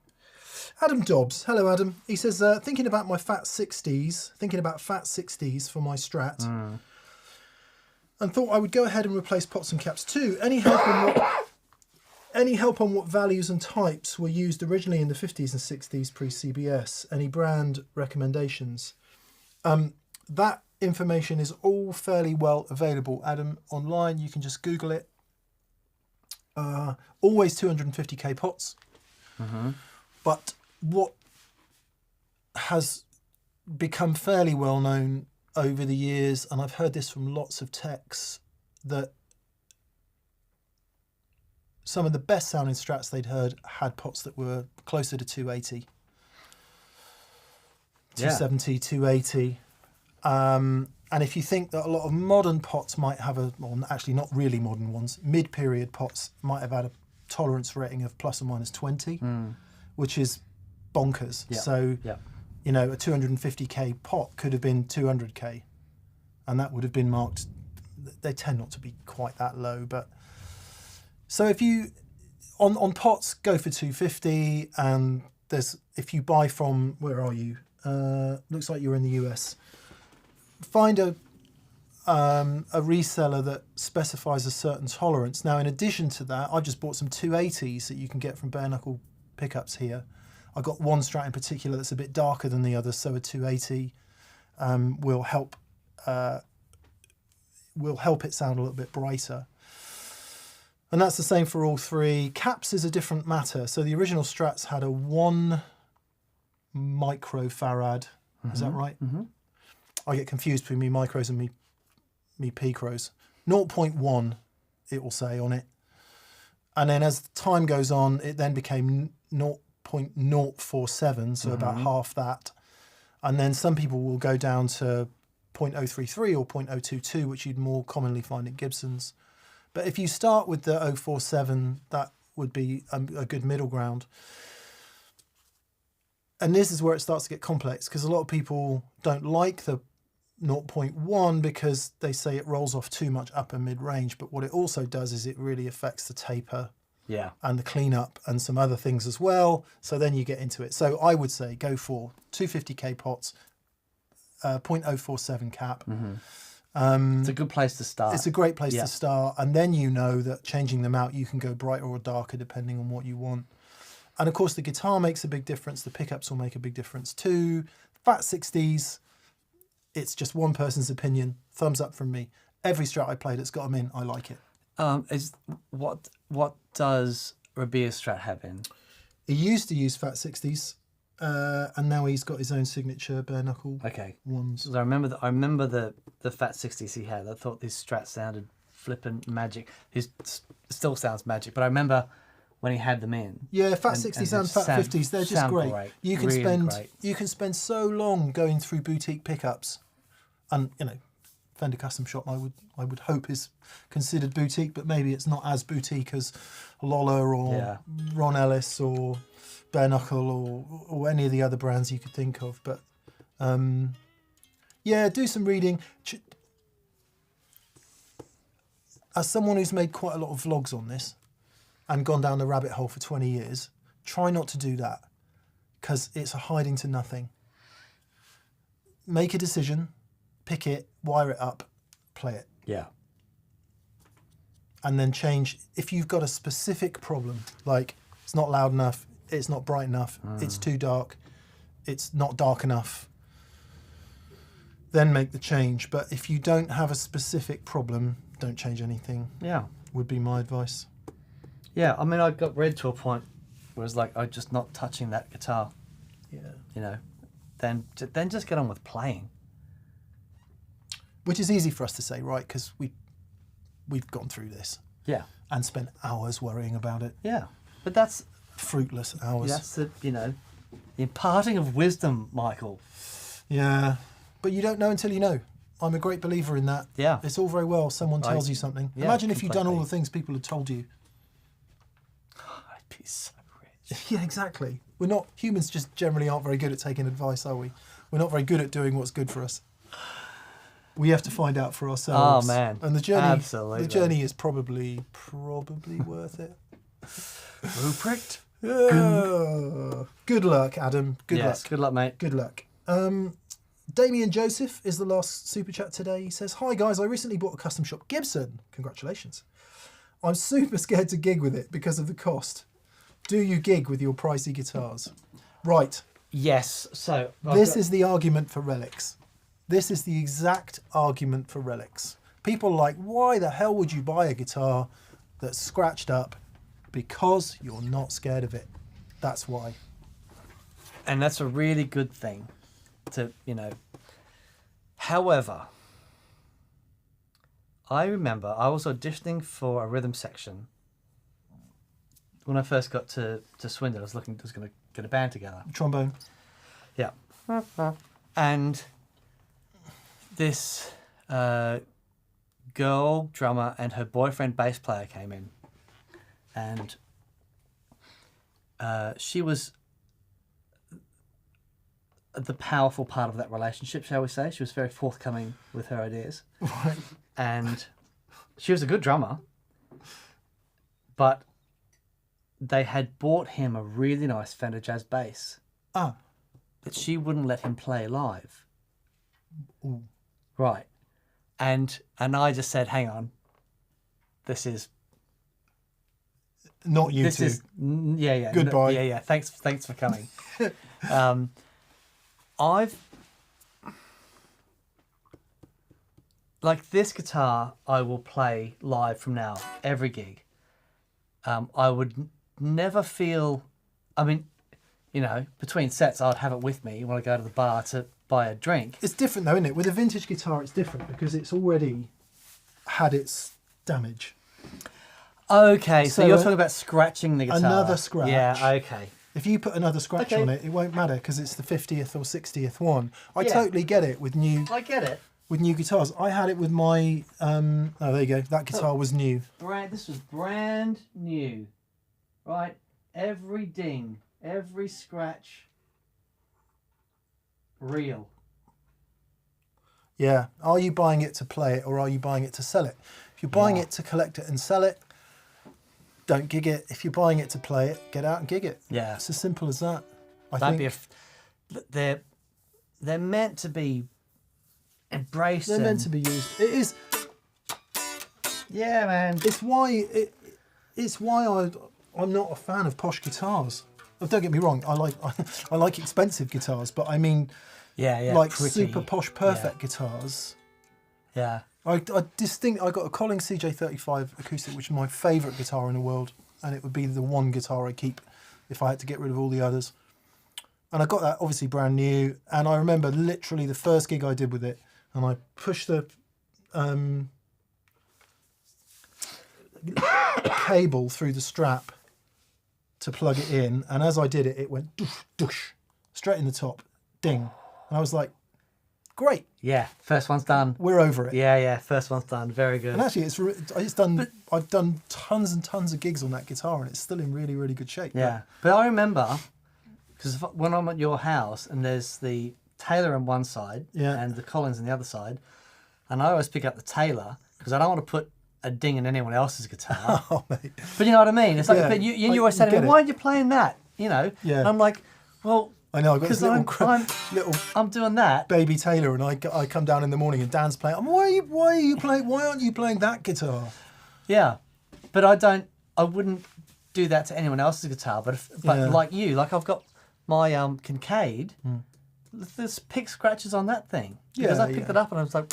Adam Dobbs. Hello, Adam. He says, thinking about fat 60s for my Strat, and thought I would go ahead and replace pots and caps too. Any help on what values and types were used originally in the 50s and 60s pre-CBS? Any brand recommendations? That information is all fairly well available, Adam, online. You can just Google it. Always 250k pots. But what has become fairly well known over the years, and I've heard this from lots of techs, that some of the best sounding Strats they'd heard had pots that were closer to 280. 270, 280. And if you think that a lot of modern pots might have actually not really modern ones, mid-period pots might have had a tolerance rating of plus or minus 20, which is bonkers. Yeah. So, you know, a 250k pot could have been 200k, and that would have been marked. They tend not to be quite that low, but so if you on pots, go for 250, and if you buy from, where are you? Looks like you're in the US. Find a reseller that specifies a certain tolerance. Now, in addition to that, I just bought some 280s that you can get from bare knuckle pickups here. I got one Strat in particular that's a bit darker than the others, so a 280 will help it sound a little bit brighter. And that's the same for all three. Caps is a different matter. So the original Strats had a 1 microfarad. Is that right? I get confused between me micros and me picros. 0.1 it will say on it. And then as time goes on, it then became 0.047, so about half that. And then some people will go down to 0.033 or 0.022, which you'd more commonly find in Gibsons. But if you start with the 047, that would be a good middle ground. And this is where it starts to get complex, because a lot of people don't like the 0.1 because they say it rolls off too much upper mid-range. But what it also does is it really affects the taper and the cleanup and some other things as well. So then you get into it. So I would say go for 250k pots, 0.047 cap. It's a good place to start. It's a great place to start. And then you know that changing them out, you can go brighter or darker depending on what you want. And of course, the guitar makes a big difference. The pickups will make a big difference too. Fat 60s, it's just one person's opinion. Thumbs up from me. Every Strat I played that's got them in, I like it. What does Rabia's Strat have in? He used to use Fat 60s, and now he's got his own signature bare knuckle ones. So I remember the Fat 60s he had. I thought this Strat sounded flippin' magic. It still sounds magic, but I remember when he had them in. Yeah, Fat 60s and Fat 50s, they're just great. You can spend so long going through boutique pickups, and you know, Fender Custom Shop I would hope is considered boutique, but maybe it's not as boutique as Lola or Ron Ellis or Bare Knuckle or any of the other brands you could think of. But yeah, do some reading. As someone who's made quite a lot of vlogs on this and gone down the rabbit hole for 20 years, try not to do that, because it's a hiding to nothing. Make a decision, pick it, wire it up, play it. Yeah. And then change. If you've got a specific problem, like it's not loud enough, it's not bright enough, it's too dark, it's not dark enough, then make the change. But if you don't have a specific problem, don't change anything. Yeah. Would be my advice. Yeah, I mean, I got read to a point where it's like, I'm just not touching that guitar. Yeah. You know, then just get on with playing. Which is easy for us to say, right? Because we've gone through this. Yeah. And spent hours worrying about it. Yeah. But that's fruitless hours. That's the, you know, the imparting of wisdom, Michael. Yeah. But you don't know until you know. I'm a great believer in that. Yeah. It's all very well someone tells you something. Yeah, Imagine if you'd done all the things people had told you. I'd be so rich. Yeah, exactly. We're not, humans just generally aren't very good at taking advice, are we? We're not very good at doing what's good for us. We have to find out for ourselves. Oh man. And the journey, absolutely. The journey is probably worth it. Ruprecht. Good luck, Adam. Good luck. Good luck, mate. Good luck. Damien Joseph is the last super chat today. He says, "Hi guys, I recently bought a custom shop Gibson. Congratulations. I'm super scared to gig with it because of the cost. Do you gig with your pricey guitars?" Right. Yes. So this is the argument for relics. This is the exact argument for relics. People are like, why the hell would you buy a guitar that's scratched up? Because you're not scared of it. That's why. And that's a really good thing to, you know. However, I remember I was auditioning for a rhythm section when I first got to Swindon. I was going to get a band together. Trombone. Yeah. And this girl drummer and her boyfriend bass player came in, and she was the powerful part of that relationship, shall we say. She was very forthcoming with her ideas. Right. And she was a good drummer, but they had bought him a really nice Fender Jazz bass that she wouldn't let him play live. Ooh. Right. And I just said, hang on, this is not you two. Yeah. Goodbye. Yeah. Thanks for coming. Like this guitar, I will play live from now, every gig. I would never feel, I mean, you know, between sets, I'd have it with me when I go to the bar to buy a drink. It's different though, isn't it? With a vintage guitar, it's different because it's already had its damage. Okay, so you're talking about scratching the guitar. Another scratch. Yeah, okay. If you put another scratch on it, it won't matter because it's the 50th or 60th one. I totally get it with new. I get it. With new guitars, I had it with my. Oh, there you go. That guitar was new. This was brand new. right? Every ding, every scratch, real. Yeah. Are you buying it to play it or are you buying it to sell it? If you're buying Yeah. it to collect it and sell it, don't gig it. If you're buying it to play it, get out and gig it. Yeah. It's as simple as that. I That'd think be they're meant to be embraced. they're meant to be used. It is. Yeah, man. It's why I'm not a fan of posh guitars. Oh, don't get me wrong. I like expensive guitars, but I mean Yeah. like pretty. super posh perfect guitars. Yeah. I got a Collins CJ35 acoustic, which is my favourite guitar in the world, and it would be the one guitar I keep if I had to get rid of all the others. And I got that obviously brand new, and I remember literally the first gig I did with it, and I pushed the cable through the strap to plug it in, and as I did it, it went doosh, doosh, straight in the top, ding, and I was like, great, Yeah. First one's done. we're over it. Yeah. First one's done. Very good. And actually, I've done tons and tons of gigs on that guitar, and it's still in really, really good shape. Yeah. But I remember, because when I'm at your house and there's the Taylor on one side and the Collins on the other side, and I always pick up the Taylor because I don't want to put a ding in anyone else's guitar. Oh, mate. But you know what I mean? It's like, Yeah. but you always say to get me, it. why aren't you playing that? You know? Yeah. And I'm like, well, I know, I've got this because little I'm doing that. baby Taylor, and I come down in the morning and Dan's playing. Why aren't you playing that guitar? Yeah. But I wouldn't do that to anyone else's guitar. But Yeah. like you, like I've got my Kincaid, there's pick scratches on that thing. Because Yeah, I picked it up and I was like,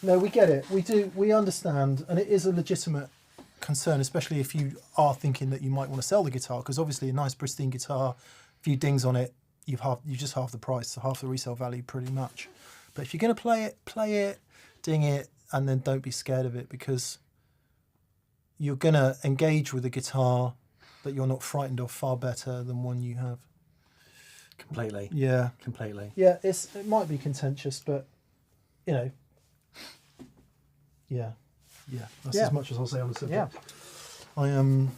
No, we get it. We understand, and it is a legitimate concern, especially if you are thinking that you might want to sell the guitar, because obviously a nice pristine guitar, a few dings on it, you just half the price, so half the resale value pretty much. But if you're going to play it, ding it, and then don't be scared of it, because you're going to engage with a guitar that you're not frightened of far better than one you have. completely. Yeah. Completely. Yeah, it might be contentious, but, you know, yeah. That's Yeah. as much as I'll say on the subject. Yeah. I am.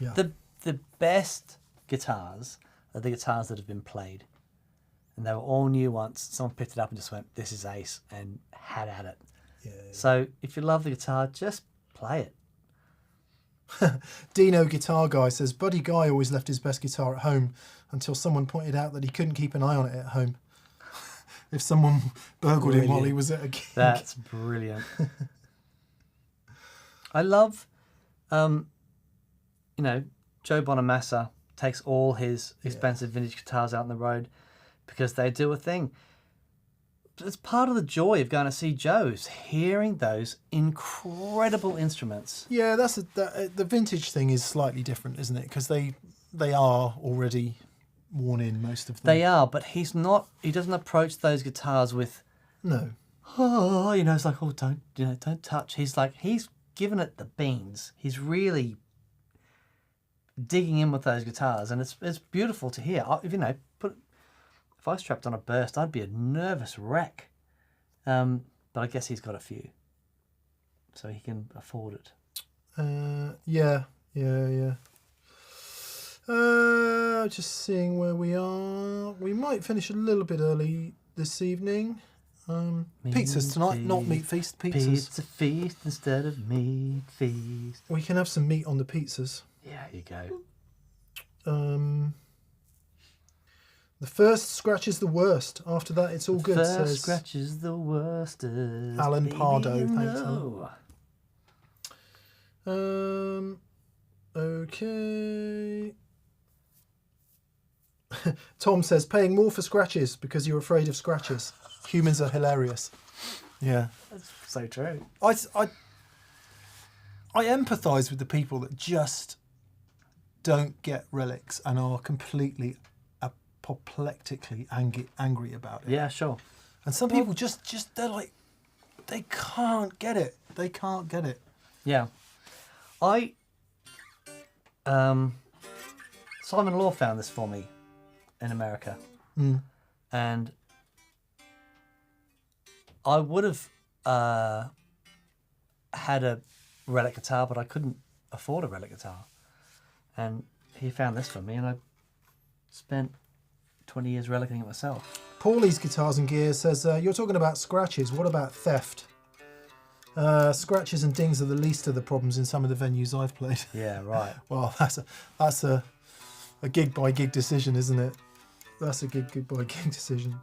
Yeah. The best guitars are the guitars that have been played. And they were all new once. Someone picked it up and just went, this is ace, and had at it. Yeah. So if you love the guitar, just play it. Dino Guitar Guy says, Buddy Guy always left his best guitar at home until someone pointed out that he couldn't keep an eye on it at home. If someone burgled him while he was at a gig. That's brilliant. I love, Joe Bonamassa takes all his expensive vintage guitars out on the road because they do a thing. It's part of the joy of going to see Joe's, hearing those incredible instruments. Yeah, the vintage thing is slightly different, isn't it? Because they are already worn in, most of them. They are, but he doesn't approach those guitars with, No. it's like, oh, don't touch. He's like, he's given it the beans. He's really digging in with those guitars, and it's beautiful to hear. If I strapped on a burst, I'd be a nervous wreck. But I guess he's got a few, so he can afford it. Yeah. Just seeing where we are. We might finish a little bit early this evening. Pizzas tonight, not meat feast. Pizzas. Pizza feast instead of meat feast. We can have some meat on the pizzas. Yeah, you go. The first scratch is the worst. After that, it's all good. First Says scratch is the worst. Alan Pardo. Thanks, Alan. Okay. Tom says, paying more for scratches because you're afraid of scratches. Humans are hilarious. Yeah. That's so true. I empathise with the people that just don't get relics and are completely apoplectically angry about it. Yeah, sure. And some people just they're like, they can't get it. They can't get it. Yeah. Simon Law found this for me in America. And I would have had a relic guitar, but I couldn't afford a relic guitar. And he found this for me, and I spent 20 years relicing it myself. Paulie's Guitars and Gears says, you're talking about scratches. What about theft? Scratches and dings are the least of the problems in some of the venues I've played. Yeah, right. Well, that's a gig by gig decision, isn't it? That's a gig by gig decision.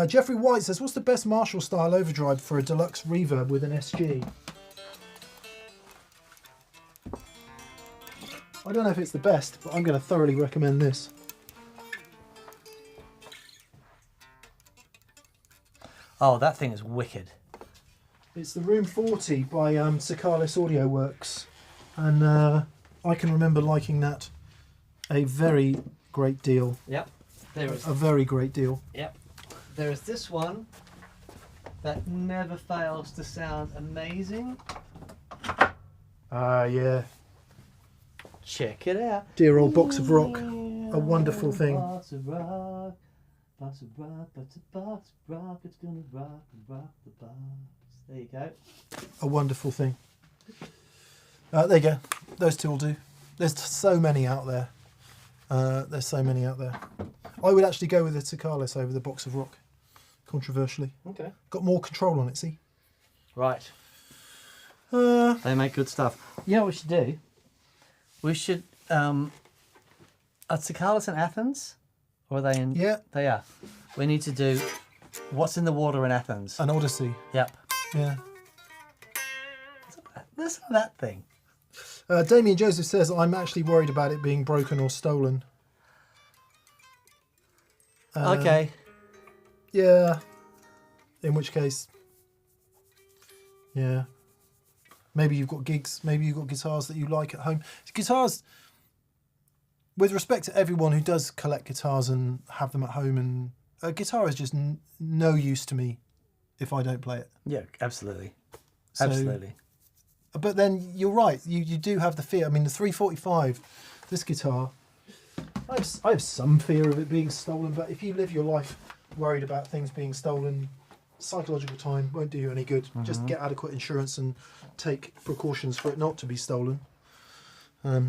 Jeffrey White says, what's the best Marshall style overdrive for a deluxe reverb with an SG? I don't know if it's the best, but I'm going to thoroughly recommend this. Oh, that thing is wicked. It's the Room 40 by Cicalis Audio Works, and I can remember liking that a very great deal. Yep. There is. A very great deal. Yep. There is this one that never fails to sound amazing. Yeah. Check it out. Dear old Box of Rock, a wonderful thing. Box of rock, box of rock, box of rock, it's gonna rock and rock the box. There you go. A wonderful thing. There you go. Those two will do. There's so many out there. There's so many out there. I would actually go with the Cicalis over the Box of Rock, controversially. Okay. Got more control on it, see? Right. Uh, They make good stuff. You know what we should do? We should... are Cicalis in Athens? Or are they in... Yeah. They are. We need to do What's in the Water in Athens. an Odyssey. Yep. Yeah. Listen to that thing. Damien Joseph says, I'm actually worried about it being broken or stolen. Okay. Yeah. In which case, yeah. Maybe you've got gigs, maybe you've got guitars that you like at home. Guitars, with respect to everyone who does collect guitars and have them at home, and a guitar is just no use to me if I don't play it. Yeah, absolutely. So- Absolutely. But then you're right, you do have the fear. I mean, the 345, this guitar, I have some fear of it being stolen, but if you live your life worried about things being stolen, psychological time won't do you any good. Just get adequate insurance and take precautions for it not to be stolen.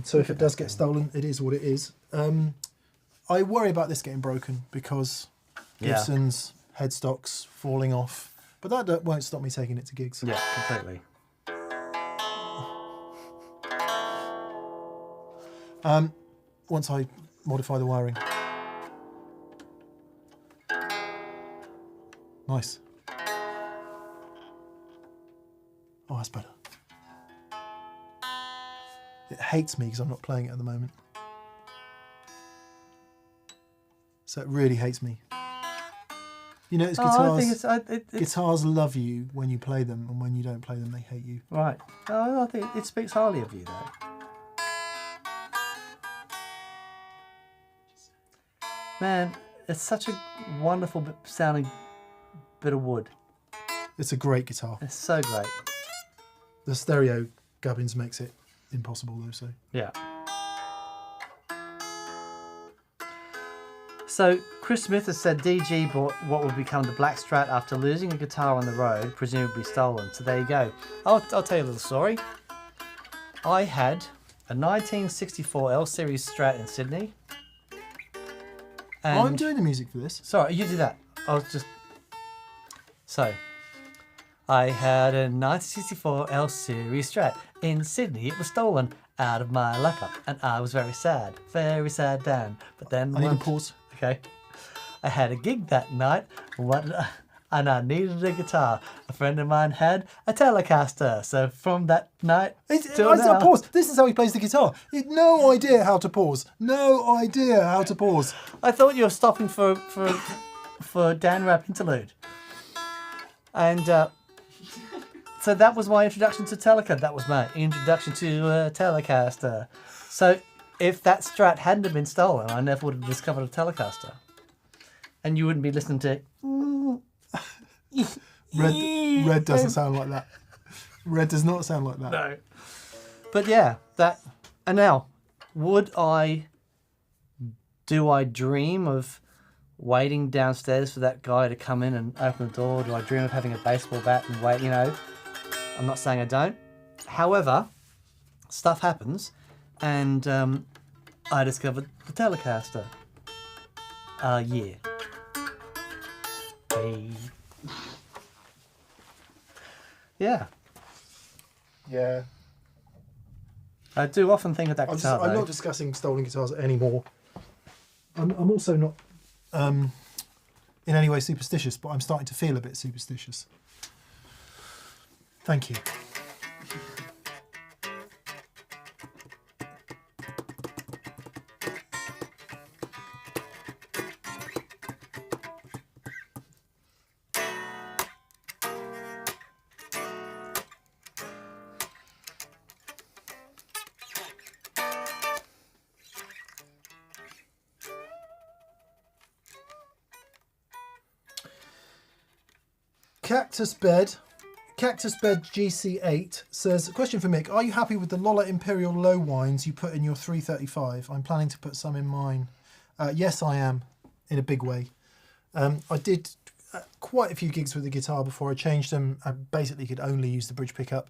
So if it does get stolen, it is what it is. I worry about this getting broken because Yeah. Gibson's headstocks falling off, but that won't stop me taking it to gigs. Yeah, completely. Once I modify the wiring. Nice. Oh, that's better. It hates me because I'm not playing it at the moment. So it really hates me. You know, it's guitars. I think it's Guitars love you when you play them, and when you don't play them, they hate you. right. I think it speaks highly of you, though. Man, it's such a wonderful sounding bit of wood. It's a great guitar. It's so great. The stereo gubbins makes it impossible, though. So Yeah. So Chris Smith has said DG bought what would become the Black Strat after losing a guitar on the road, presumably stolen. So there you go. I'll tell you a little story. I had a 1964 L Series Strat in Sydney. And I'm doing the music for this. sorry, you do that. I was just... So, I had a 1964 L Series Strat in Sydney. It was stolen out of my lockup, and I was very sad, Dan. But then I need to one- pause. Okay. I had a gig that night, and I needed a guitar. A friend of mine had a Telecaster, so from that night till I now, pause. This is how he plays the guitar. He had no idea how to pause. No idea how to pause. I thought you were stopping for Dan Rap interlude. And so that was my introduction to Telecaster. That was my introduction to Telecaster. So if that Strat hadn't have been stolen, I never would have discovered a Telecaster. And you wouldn't be listening to... Red doesn't sound like that. Red does not sound like that. No. But yeah, that... And now, do I dream of waiting downstairs for that guy to come in and open the door? Do I dream of having a baseball bat and wait, you know? I'm not saying I don't. However, stuff happens, and I discovered the Telecaster. Yeah. Hey. Yeah. Yeah. I do often think of that guitar. I'm though. not discussing stolen guitars anymore. I'm also not in any way superstitious, but I'm starting to feel a bit superstitious. Thank you. Cactus Bed GC8 says, question for Mick, are you happy with the Lola Imperial low winds you put in your 335? I'm planning to put some in mine. Yes, I am, in a big way. I did quite a few gigs with the guitar before I changed them. I basically could only use the bridge pickup.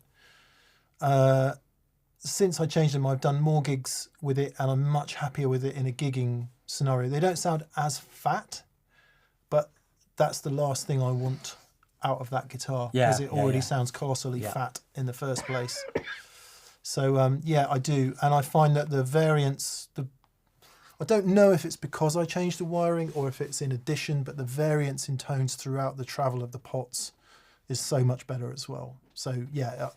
Since I changed them, I've done more gigs with it, and I'm much happier with it in a gigging scenario. They don't sound as fat, but that's the last thing I want out of that guitar, because it already sounds colossally fat in the first place. So yeah, I do, and I find that the variance, I don't know if it's because I changed the wiring or if it's in addition, but the variance in tones throughout the travel of the pots is so much better as well. So yeah,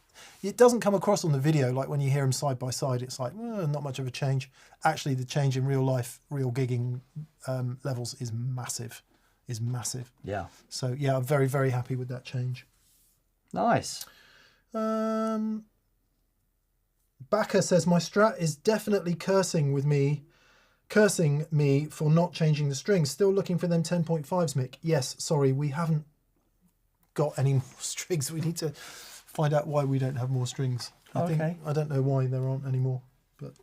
it doesn't come across on the video like when you hear them side by side. It's like not much of a change. Actually, the change in real life, real gigging levels is massive. Yeah. So yeah, I'm very, very happy with that change. Nice. Backer says, my Strat is definitely cursing me for not changing the strings. Still looking for them 10.5s, Mick. Yes, sorry, we haven't got any more strings. We need to find out why we don't have more strings. I don't know why there aren't any more, but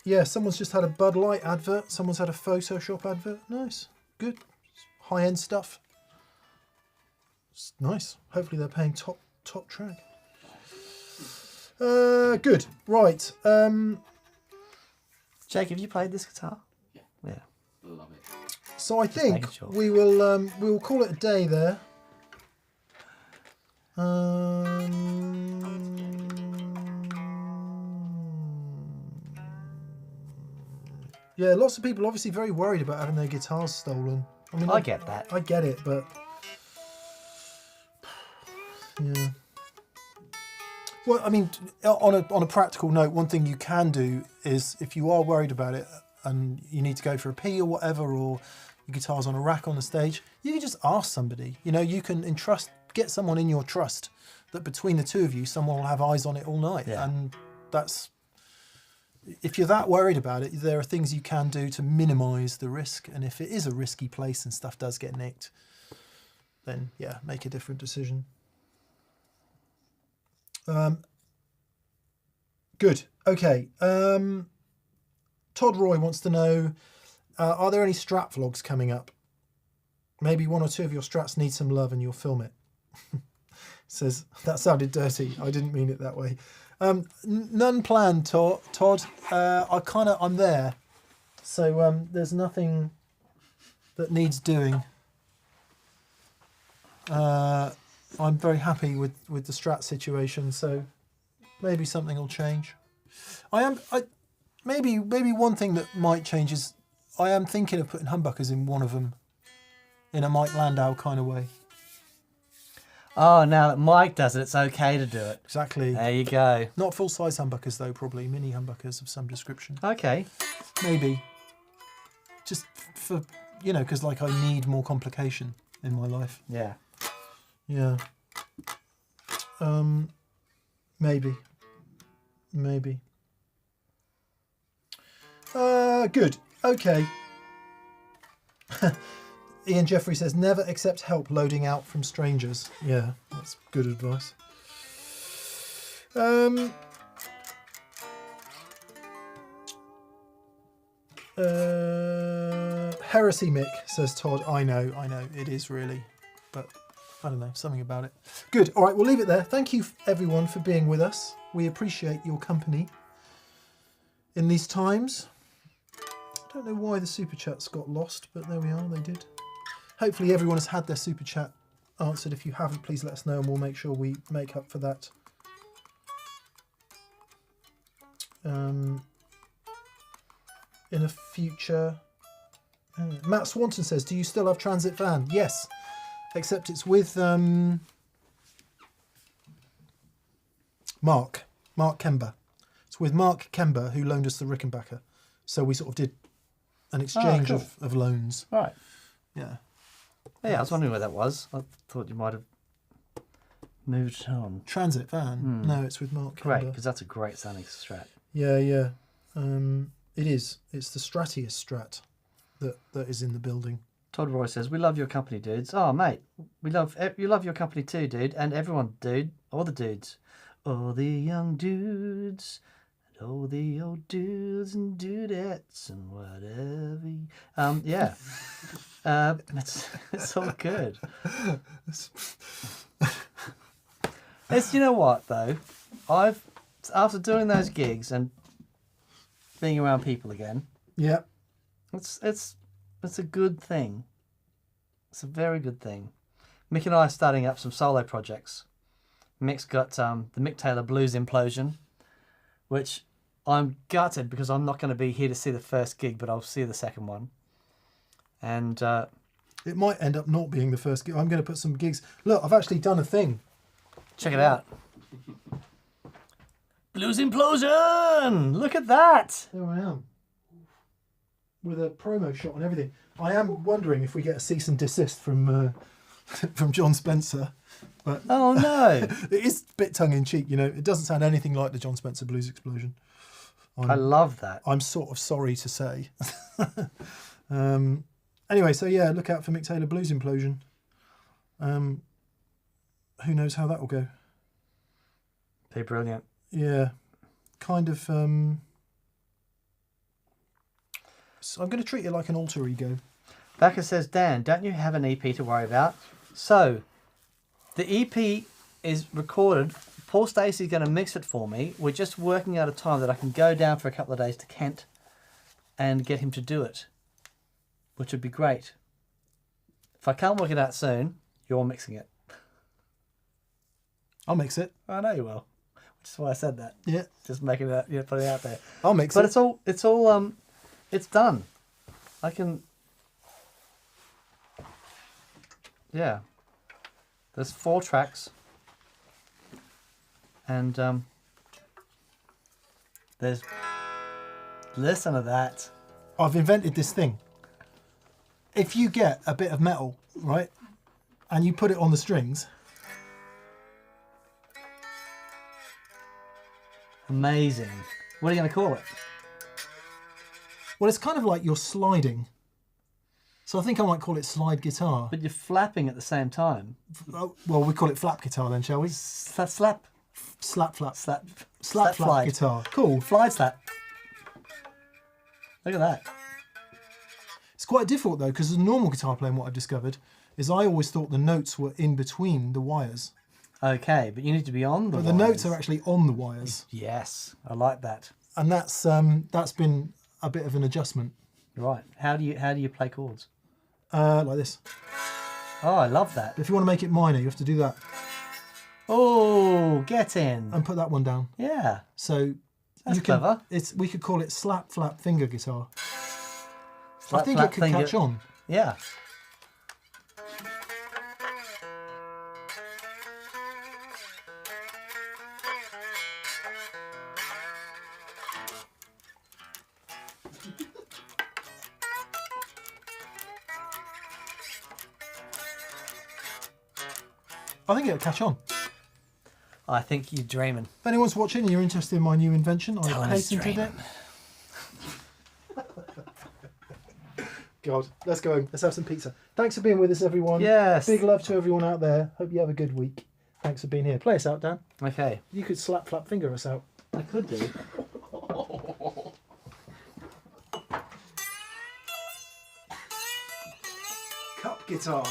yeah, someone's just had a Bud Light advert. Someone's had a Photoshop advert. Nice. Good. High-end stuff. It's nice. Hopefully they're paying top track. Good. Right. Jake, have you played this guitar? Yeah. Yeah. Love it. So I think we will call it a day there. Yeah, lots of people obviously very worried about having their guitars stolen. I mean, I get that. I get it, but yeah. Well, I mean, on a practical note, one thing you can do is, if you are worried about it and you need to go for a pee or whatever, or your guitar's on a rack on the stage, you can just ask somebody. You know, you can get someone in your trust that between the two of you, someone will have eyes on it all night. Yeah. And that's, if you're that worried about it, there are things you can do to minimise the risk. And if it is a risky place and stuff does get nicked, then yeah, make a different decision. Good. Okay. Todd Roy wants to know, are there any Strat vlogs coming up? Maybe one or two of your Strats need some love and you'll film it. Says, that sounded dirty. I didn't mean it that way. None planned, Todd. I'm there. So there's nothing that needs doing. I'm very happy with the Strat situation, so maybe something will change. Maybe one thing that might change is I am thinking of putting humbuckers in one of them, in a Mike Landau kind of way. Oh, now that Mike does it, it's okay to do it. Exactly. There you go. Not full-size humbuckers though, probably mini humbuckers of some description. Okay. Maybe. Just for, you know, because like I need more complication in my life. Yeah. Yeah. Maybe. Good. Okay. Ian Jeffrey says, never accept help loading out from strangers. Yeah, that's good advice. Heresy Mick, says Todd. I know, it is really. But I don't know, something about it. Good. All right, we'll leave it there. Thank you, everyone, for being with us. We appreciate your company in these times. I don't know why the super chats got lost, but there we are, they did. Hopefully everyone has had their super chat answered. If you haven't, please let us know and we'll make sure we make up for that. In a future... Matt Swanton says, do you still have Transit Van? Yes, except it's with Mark Kember. It's with Mark Kember, who loaned us the Rickenbacker. So we sort of did an exchange of loans. Right. Yeah. Yeah, I was wondering where that was. I thought you might have moved on. Transit Van? No, it's with Mark Great, Kember. because that's a great sounding Strat. Yeah. It is. It's the Stratius Strat that is in the building. Todd Roy says, we love your company, dudes. Oh, mate, you love your company too, dude. And everyone, dude. All the dudes. All the young dudes. And all the old dudes and dudettes and whatever. Yeah. It's all good. It's, you know what, though? After doing those gigs and being around people again, Yeah. it's a good thing. It's a very good thing. Mick and I are starting up some solo projects. Mick's got the Mick Taylor Blues Implosion, which I'm gutted because I'm not going to be here to see the first gig, but I'll see the second one. And it might end up not being the first gig. I'm going to put some gigs. Look, I've actually done a thing. check it out. Blues Implosion! Look at that! There I am. With a promo shot and everything. I am wondering if we get a cease and desist from from John Spencer. But Oh no! it is a bit tongue-in-cheek, you know. It doesn't sound anything like the John Spencer Blues Explosion. I love that. I'm sort of sorry to say. Anyway, so yeah, look out for Mick Taylor Blues Implosion. Who knows how that will go? Be brilliant. Yeah, kind of. So I'm going to treat it like an alter ego. Backer says, Dan, don't you have an EP to worry about? So, the EP is recorded. Paul Stacey's going to mix it for me. We're just working out a time that I can go down for a couple of days to Kent and get him to do it, which would be great. If I can't work it out soon, you're mixing it. I'll mix it. I know you will. Which is why I said that. Yeah, Just making it, putting it out there. I'll mix But it. it's done. I can. Yeah. There's 4 tracks. And there's. Listen to that. I've invented this thing. If you get a bit of metal, right, and you put it on the strings, Amazing. What are you going to call it? well, it's kind of like you're sliding. So I think I might call it slide guitar. But you're flapping at the same time. Oh, well, we call it flap guitar then, shall we? Slap. Slap Slap. flap slide. guitar. Cool. Slide slap. Look at that. It's quite difficult though, because as a normal guitar player, what I've discovered is I always thought the notes were in between the wires. Okay, but you need to be on the But the notes are actually on the wires. Yes, I like that. And that's been a bit of an adjustment. Right. How do you play chords? Like this. Oh, I love that. But if you want to make it minor, you have to do that Oh, get in. and put that one down. Yeah. So That's you can, clever. we could call it slap flap finger guitar. Slap, I think flap, it could finger. catch on. Yeah. I think it'll catch on. I think you're dreaming. If anyone's watching and you're interested in my new invention, Tell I've him he's patented it. dreaming. God, let's go home. Let's have some pizza. Thanks for being with us, everyone. Yes. Big love to everyone out there. Hope you have a good week. Thanks for being here. Play us out, Dan. Okay. You could slap flap finger us out. I could do. Cup guitar.